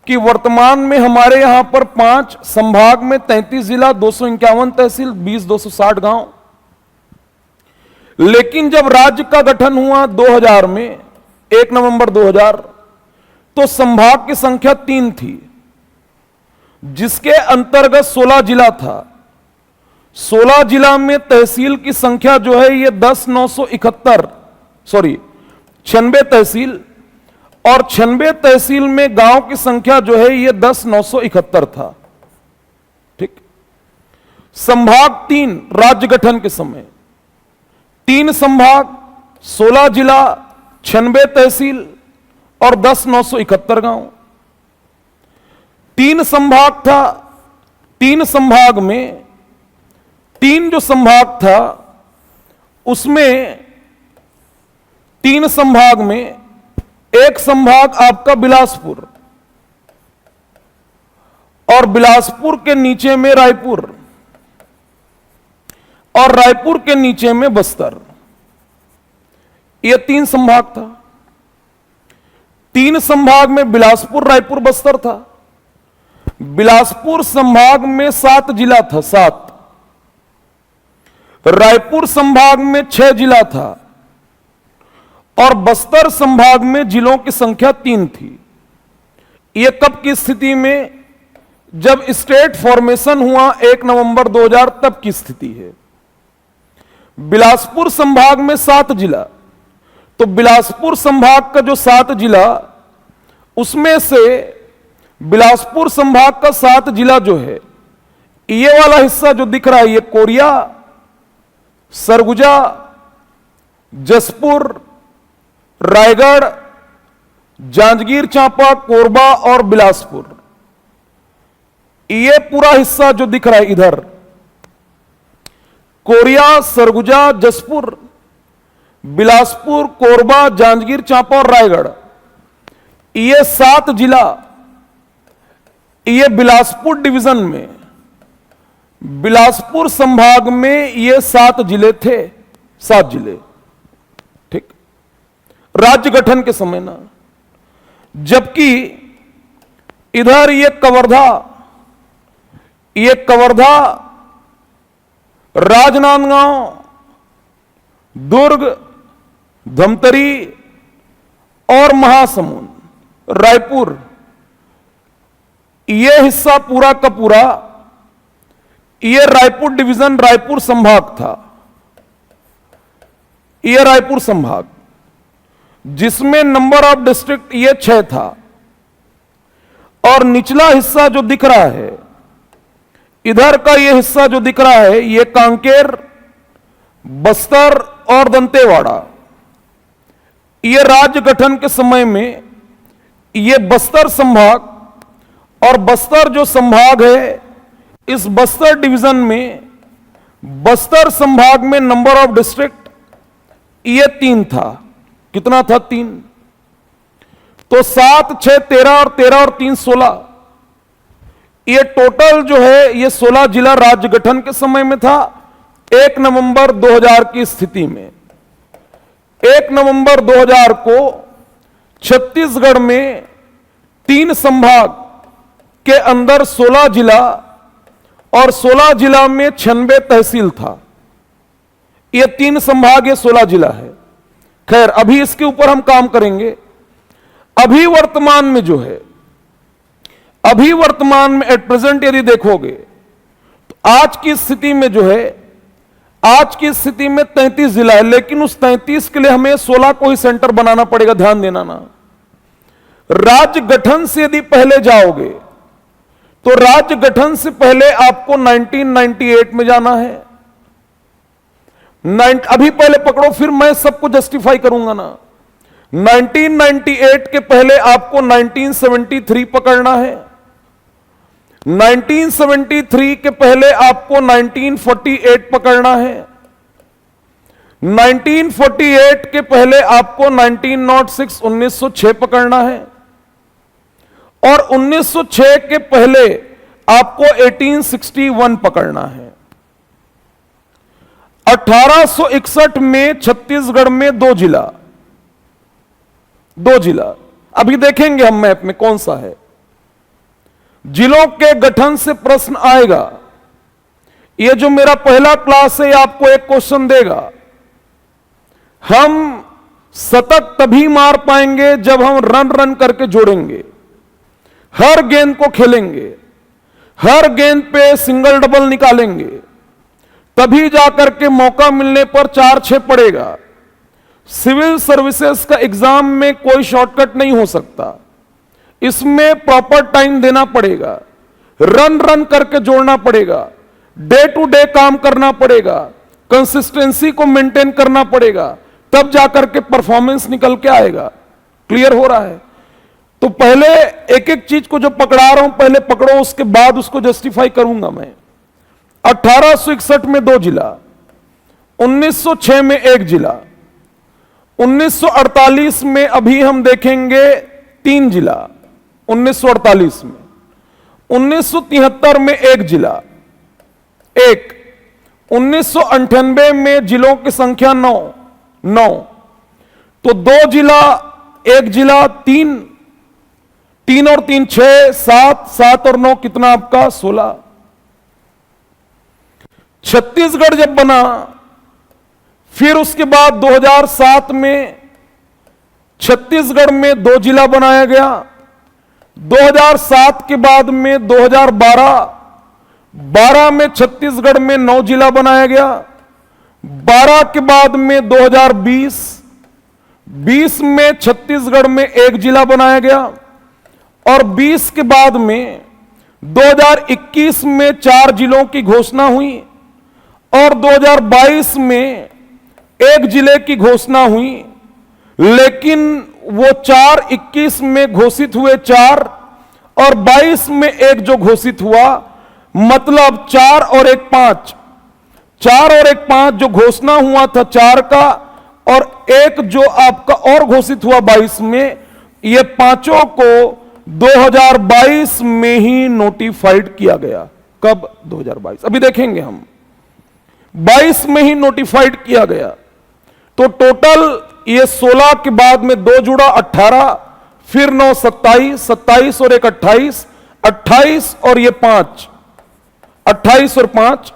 कि वर्तमान में हमारे यहां पर 5 संभाग में 33 जिला, 251 तहसील, 20,260 गांव। लेकिन जब राज्य का गठन हुआ 2000 में, 1 नवंबर 2000, तो संभाग की संख्या 3 थी, जिसके अंतर्गत 16 जिला था। 16 जिला में तहसील की संख्या जो है ये 10,971, सॉरी 96 तहसील, और 96 तहसील में गांव की संख्या जो है ये 10,971 था। ठीक। संभाग 3 राज्य गठन के समय 3 संभाग, 16 जिला, 96 तहसील और 10,971 गांव। 3 संभाग था, 3 संभाग में 3 जो संभाग था उसमें 3 संभाग में एक संभाग आपका बिलासपुर, और बिलासपुर के नीचे में रायपुर, और रायपुर के नीचे में बस्तर। यह 3 संभाग था। 3 संभाग में बिलासपुर, रायपुर, बस्तर था। बिलासपुर संभाग में 7 जिला था, 7। रायपुर संभाग में 6 जिला था, और बस्तर संभाग में जिलों की संख्या 3 थी। यह कब की स्थिति में? जब स्टेट फॉर्मेशन हुआ 1 नवंबर 2000, तब की स्थिति है। बिलासपुर संभाग में 7 जिला, तो बिलासपुर संभाग का जो 7 जिला, उसमें से बिलासपुर संभाग का 7 जिला जो है, ये वाला हिस्सा जो दिख रहा है, ये कोरिया, सरगुजा, जसपुर, रायगढ़, जांजगीर चांपा, कोरबा और बिलासपुर, ये पूरा हिस्सा जो दिख रहा है इधर, कोरिया, सरगुजा, जसपुर, बिलासपुर, कोरबा, जांजगीर चांपा और रायगढ़, ये 7 जिला, ये बिलासपुर डिवीजन में, बिलासपुर संभाग में ये 7 जिले थे, 7 जिले। ठीक। राज्य गठन के समय ना, जबकि इधर ये कवर्धा, राजनांदगांव, दुर्ग, धमतरी और महासमुंद, रायपुर, यह हिस्सा पूरा का पूरा यह रायपुर डिवीजन, रायपुर संभाग था। यह रायपुर संभाग, जिसमें नंबर ऑफ डिस्ट्रिक्ट ये 6 था। और निचला हिस्सा जो दिख रहा है, इधर का यह हिस्सा जो दिख रहा है, यह कांकेर, बस्तर और दंतेवाड़ा। यह राज्य गठन के समय में यह बस्तर संभाग, और बस्तर जो संभाग है, इस बस्तर डिवीजन में, बस्तर संभाग में नंबर ऑफ डिस्ट्रिक्ट ये 3 था। कितना था? 3। तो 7, 6, 13 और 13 और 3, 16। ये टोटल जो है ये 16 जिला राज्य गठन के समय में था। 1 नवंबर 2000 की स्थिति में, 1 नवंबर 2000 को छत्तीसगढ़ में 3 संभाग के अंदर 16 जिला, और 16 जिला में 96 तहसील था। ये 3 संभाग, ये 16 जिला है। खैर, अभी इसके ऊपर हम काम करेंगे। अभी वर्तमान में जो है, अभी वर्तमान में एट प्रेजेंट यदि देखोगे तो आज की स्थिति में जो है, आज की स्थिति में 33 जिला है, लेकिन उस 33 के लिए हमें 16 को ही सेंटर बनाना पड़ेगा। ध्यान देना ना, राज्य गठन से यदि पहले जाओगे तो राज्य गठन से पहले आपको 1998 में जाना है। अभी पहले पकड़ो, फिर मैं सबको जस्टिफाई करूंगा ना। 1998 के पहले आपको 1973 पकड़ना है। 1973 के पहले आपको 1948 पकड़ना है। 1948 के पहले आपको 1906 पकड़ना है। और 1906 के पहले आपको 1861 पकड़ना है। 1861 में छत्तीसगढ़ में 2 जिला, 2 जिला। अभी देखेंगे हम मैप में कौन सा है। जिलों के गठन से प्रश्न आएगा। यह जो मेरा पहला क्लास है, आपको एक क्वेश्चन देगा। हम शतक तभी मार पाएंगे जब हम रन रन करके जोड़ेंगे, हर गेंद को खेलेंगे, हर गेंद पे सिंगल डबल निकालेंगे, तभी जाकर के मौका मिलने पर 4-6 पड़ेगा। सिविल सर्विसेज का एग्जाम में कोई शॉर्टकट नहीं हो सकता, इसमें प्रॉपर टाइम देना पड़ेगा, रन करके जोड़ना पड़ेगा, डे टू डे काम करना पड़ेगा, कंसिस्टेंसी को मेंटेन करना पड़ेगा, तब जाकर के परफॉर्मेंस निकल के आएगा। क्लियर हो रहा है? तो पहले एक एक चीज को जो पकड़ा रहा हूं पहले पकड़ो, उसके बाद उसको जस्टिफाई करूंगा मैं। 1861 में 2 जिला, 1906 में 1 जिला, 1948 में अभी हम देखेंगे 3 जिला 1948 में, 1973 में 1 जिला 1, 1998 में जिलों की संख्या 9, तो 2 जिला 1 जिला 3 और 3 6, 7 और 9 कितना आपका 16। छत्तीसगढ़ जब बना फिर उसके बाद 2007 में छत्तीसगढ़ में 2 जिला बनाया गया, 2007 के बाद में 2012 में छत्तीसगढ़ में 9 जिला बनाया गया, 12 के बाद में 2020 में छत्तीसगढ़ में 1 जिला बनाया गया, और 20 के बाद में 2021 में 4 जिलों की घोषणा हुई, और 2022 में 1 जिले की घोषणा हुई। लेकिन वो 4 21 में घोषित हुए 4 और 22 में 1 जो घोषित हुआ, मतलब 4 और 1 5, 4 और 1 5 जो घोषणा हुआ था 4 का, और 1 जो आपका और घोषित हुआ 22 में, ये पांचों को 2022 में ही नोटिफाइड किया गया। कब? 2022। अभी देखेंगे हम, 22 में ही नोटिफाइड किया गया। तो टोटल ये 16 के बाद में 2 जुड़ा 18, फिर 9 27, 27 और 1 28, 28 और ये 5, 28 और 5,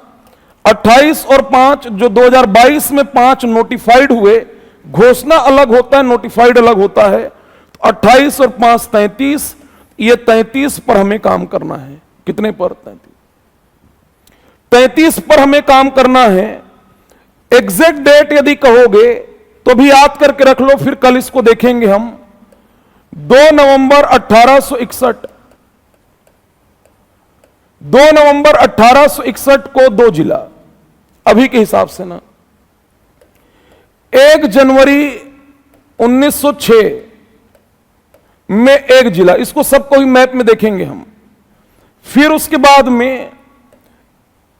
28 और 5 जो 2022 में 5 नोटिफाइड हुए, घोषणा अलग होता है, नोटिफाइड अलग होता है। तो 28 और 5 33, ये 33 पर हमें काम करना है। कितने पर? 33 पर हमें काम करना है। एग्जैक्ट डेट यदि कहोगे तो भी याद करके रख लो, फिर कल इसको देखेंगे हम। 2 नवंबर 1861, 2 नवंबर 1861 को 2 जिला, अभी के हिसाब से ना। 1 जनवरी 1906 में 1 जिला, इसको सबको ही मैप में देखेंगे हम। फिर उसके बाद में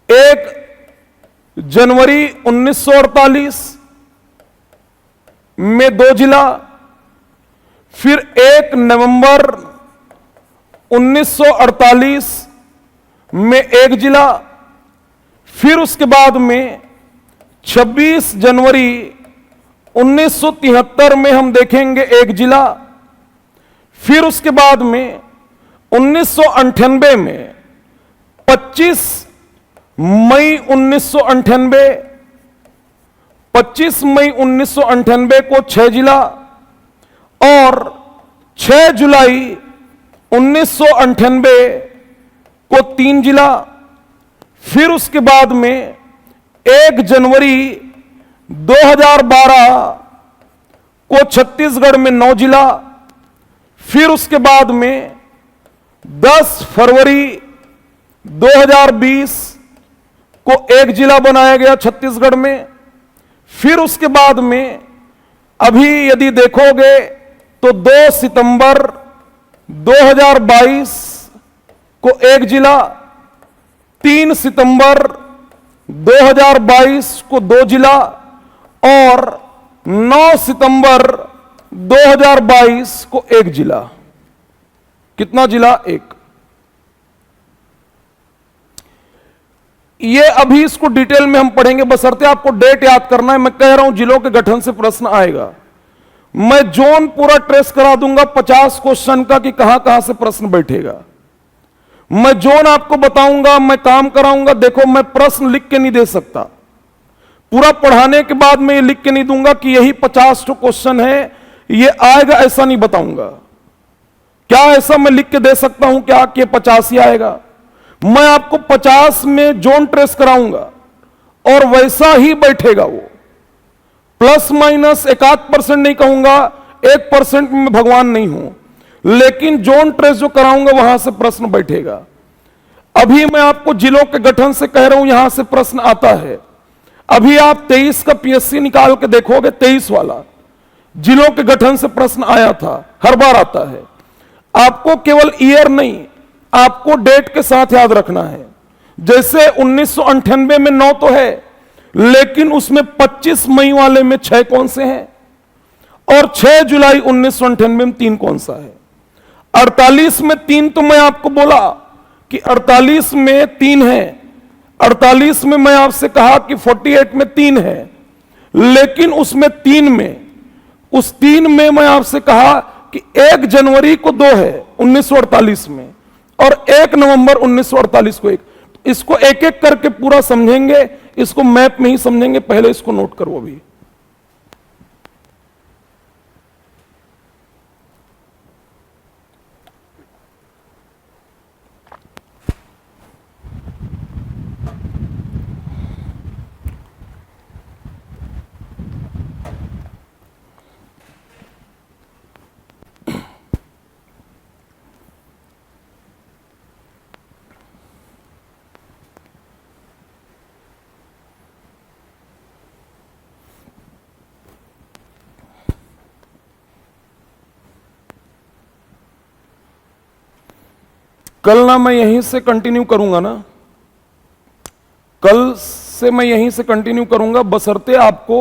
1 जनवरी 1948 में 2 जिला, फिर 1 नवंबर 1948 में 1 जिला, फिर उसके बाद में 26 जनवरी 1973 में हम देखेंगे 1 जिला, फिर उसके बाद में 1998 में 25 मई 1998, 25 मई 1998 को 6 जिला, और 6 जुलाई 1998 को 3 जिला, फिर उसके बाद में 1 जनवरी 2012 को छत्तीसगढ़ में 9 जिला, फिर उसके बाद में 10 फरवरी 2020 को 1 जिला बनाया गया छत्तीसगढ़ में, फिर उसके बाद में अभी यदि देखोगे तो 2 सितंबर 2022 को 1 जिला, 3 सितंबर 2022 को 2 जिला, और 9 सितंबर 2022 को 1 जिला। कितना जिला? 1। ये अभी इसको डिटेल में हम पढ़ेंगे, बशर्ते आपको डेट याद करना है। मैं कह रहा हूं जिलों के गठन से प्रश्न आएगा। मैं जोन पूरा ट्रेस करा दूंगा 50 क्वेश्चन का कि कहां कहां से प्रश्न बैठेगा। मैं जोन आपको बताऊंगा, मैं काम कराऊंगा। देखो, मैं प्रश्न लिख के नहीं दे सकता, पूरा पढ़ाने के बाद मैं ये लिख के नहीं दूंगा कि यही 50 क्वेश्चन है, ये आएगा, ऐसा नहीं बताऊंगा। क्या ऐसा मैं लिख के दे सकता हूं क्या कि 50 ही आएगा? मैं आपको 50 में जोन ट्रेस कराऊंगा और वैसा ही बैठेगा वो, प्लस माइनस 1-8% नहीं कहूंगा, 1% में भगवान नहीं हूं, लेकिन जोन ट्रेस जो कराऊंगा वहां से प्रश्न बैठेगा। अभी मैं आपको जिलों के गठन से कह रहा हूं, यहां से प्रश्न आता है। अभी आप 23 का पीएससी निकाल के देखोगे, 23 वाला जिलों के गठन से प्रश्न आया था, हर बार आता है। आपको केवल ईयर नहीं, आपको डेट के साथ याद रखना है। जैसे 1998 में 9 तो है, लेकिन उसमें 25 मई वाले में 6 कौन से हैं, और 6 जुलाई 1998 में 3 कौन सा है। 48 में 3 तो मैं आपको बोला कि 48 में 3 है, 48 में मैं आपसे कहा कि 48 में 3 है, लेकिन उसमें 3 में, उस 3 में मैं आपसे कहा कि 1 जनवरी को 2 है 1948 में, और 1 नवंबर 1948 को 1। इसको एक एक करके पूरा समझेंगे, इसको मैप में ही समझेंगे, पहले इसको नोट करो। अभी कल ना मैं यहीं से कंटिन्यू करूंगा ना, कल से मैं यहीं से कंटिन्यू करूंगा, बशर्ते आपको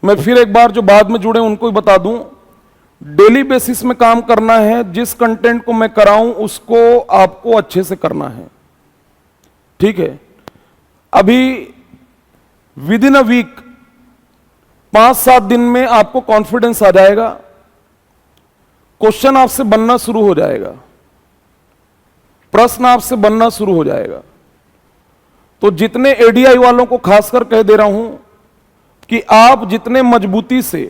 मैं फिर एक बार जो बाद में जुड़े उनको ही बता दूं, डेली बेसिस में काम करना है। जिस कंटेंट को मैं कराऊं उसको आपको अच्छे से करना है, ठीक है। अभी विद इन अ वीक 5-7 दिन में आपको कॉन्फिडेंस आ जाएगा, क्वेश्चन आपसे बनना शुरू हो जाएगा, प्रश्न आपसे बनना शुरू हो जाएगा। तो जितने एडीआई वालों को खासकर कह दे रहा हूं कि आप जितने मजबूती से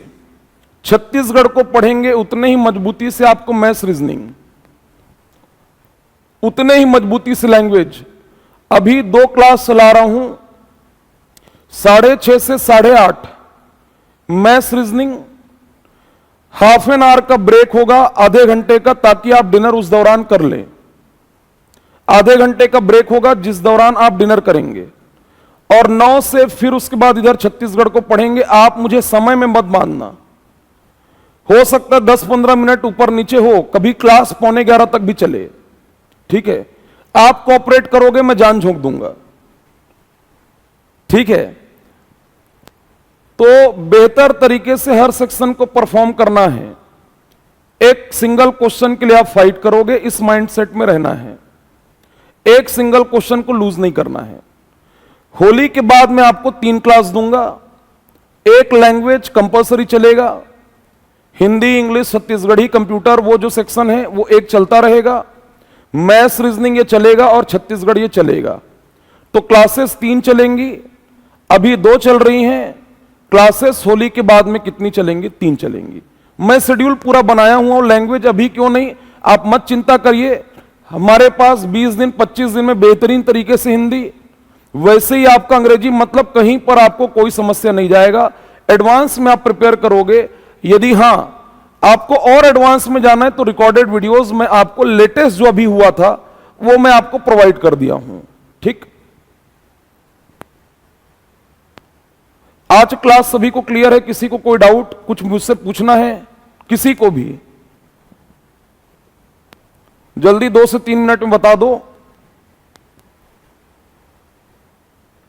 छत्तीसगढ़ को पढ़ेंगे, उतने ही मजबूती से आपको मैथ्स रीजनिंग, उतने ही मजबूती से लैंग्वेज। अभी 2 क्लास चला रहा हूं, 6:30 से 8:30 maths reasoning, half an hour का ब्रेक होगा, आधे घंटे का, ताकि आप डिनर उस दौरान कर लें। आधे घंटे का ब्रेक होगा जिस दौरान आप डिनर करेंगे, और 9 से फिर उसके बाद इधर छत्तीसगढ़ को पढ़ेंगे। आप मुझे समय में मत मानना, हो सकता है 10-15 मिनट ऊपर नीचे हो, कभी क्लास 11:15 तक भी चले, ठीक है। आप कोऑपरेट करोगे, मैं जान झोंक दूंगा, ठीक है। तो बेहतर तरीके से हर सेक्शन को परफॉर्म करना है। एक सिंगल क्वेश्चन के लिए आप फाइट करोगे, इस माइंडसेट में रहना है। एक सिंगल क्वेश्चन को लूज नहीं करना है। होली के बाद मैं आपको 3 क्लास दूंगा। एक लैंग्वेज कंपलसरी चलेगा, हिंदी, इंग्लिश, छत्तीसगढ़ी, कंप्यूटर, वो जो सेक्शन है वो एक चलता रहेगा। मैथ्स रीजनिंग ये चलेगा, और छत्तीसगढ़ ये चलेगा। तो क्लासेस 3 चलेंगी, अभी 2 चल रही हैं। क्लासेस होली के बाद में कितनी चलेंगी? 3 चलेंगी। मैं शेड्यूल पूरा बनाया हुआ हूं। लैंग्वेज अभी क्यों नहीं, आप मत चिंता करिए, हमारे पास 20 दिन 25 दिन में बेहतरीन तरीके से हिंदी, वैसे ही आपका अंग्रेजी, मतलब कहीं पर आपको कोई समस्या नहीं जाएगा। एडवांस में आप प्रिपेयर करोगे। यदि हां आपको और एडवांस में जाना है तो रिकॉर्डेड वीडियोस में आपको लेटेस्ट जो अभी हुआ था वो मैं आपको प्रोवाइड कर दिया हूं, ठीक। आज क्लास सभी को क्लियर है? किसी को कोई डाउट, कुछ मुझसे पूछना है किसी को भी? जल्दी 2 से 3 मिनट में बता दो,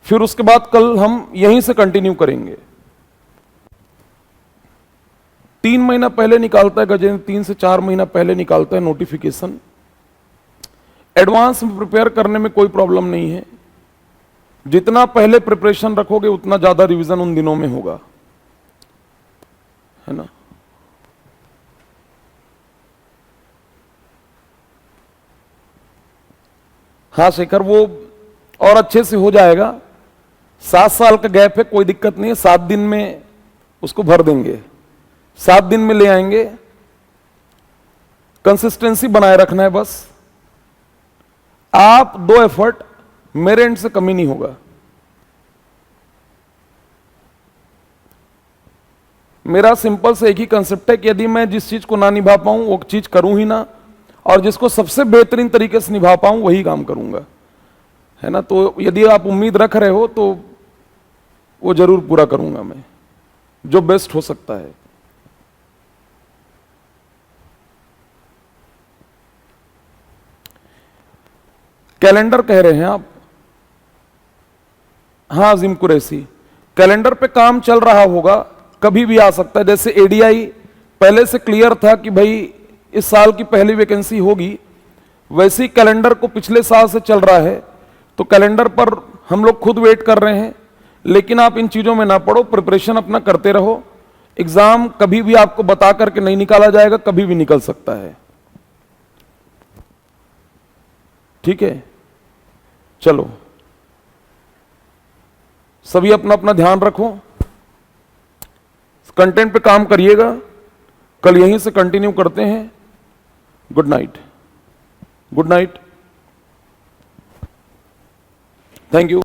फिर उसके बाद कल हम यहीं से कंटिन्यू करेंगे। 3 महीना पहले निकालता है गजेंद्र, 3 से 4 महीना पहले निकालता है नोटिफिकेशन। एडवांस में प्रिपेयर करने में कोई प्रॉब्लम नहीं है। जितना पहले प्रिपरेशन रखोगे उतना ज्यादा रिवीजन उन दिनों में होगा, है ना। हाँ शेखर, वो और अच्छे से हो जाएगा। 7 साल का गैप है, कोई दिक्कत नहीं है। 7 दिन में उसको भर देंगे, 7 दिन में ले आएंगे। कंसिस्टेंसी बनाए रखना है बस। आप 2 एफर्ट, मेरे एंड से कमी नहीं होगा। मेरा सिंपल से एक ही कंसेप्ट है कि यदि मैं जिस चीज को ना निभा पाऊं वो चीज करूं ही ना, और जिसको सबसे बेहतरीन तरीके से निभा पाऊं वही काम करूंगा, है ना। तो यदि आप उम्मीद रख रहे हो तो वो जरूर पूरा करूंगा मैं, जो बेस्ट हो सकता है। कैलेंडर कह रहे हैं आप? हाँ अजीम कुरैशी, कैलेंडर पे काम चल रहा होगा, कभी भी आ सकता है। जैसे एडीआई पहले से क्लियर था कि भाई इस साल की पहली वैकेंसी होगी, वैसे ही कैलेंडर को पिछले साल से चल रहा है, तो कैलेंडर पर हम लोग खुद वेट कर रहे हैं। लेकिन आप इन चीजों में ना पड़ो, प्रिपरेशन अपना करते रहो। एग्जाम कभी भी आपको बता करके नहीं निकाला जाएगा, कभी भी निकल सकता है, ठीक है। चलो सभी अपना अपना ध्यान रखो, कंटेंट पे काम करिएगा, कल यहीं से कंटिन्यू करते हैं। Good night, good night, thank you.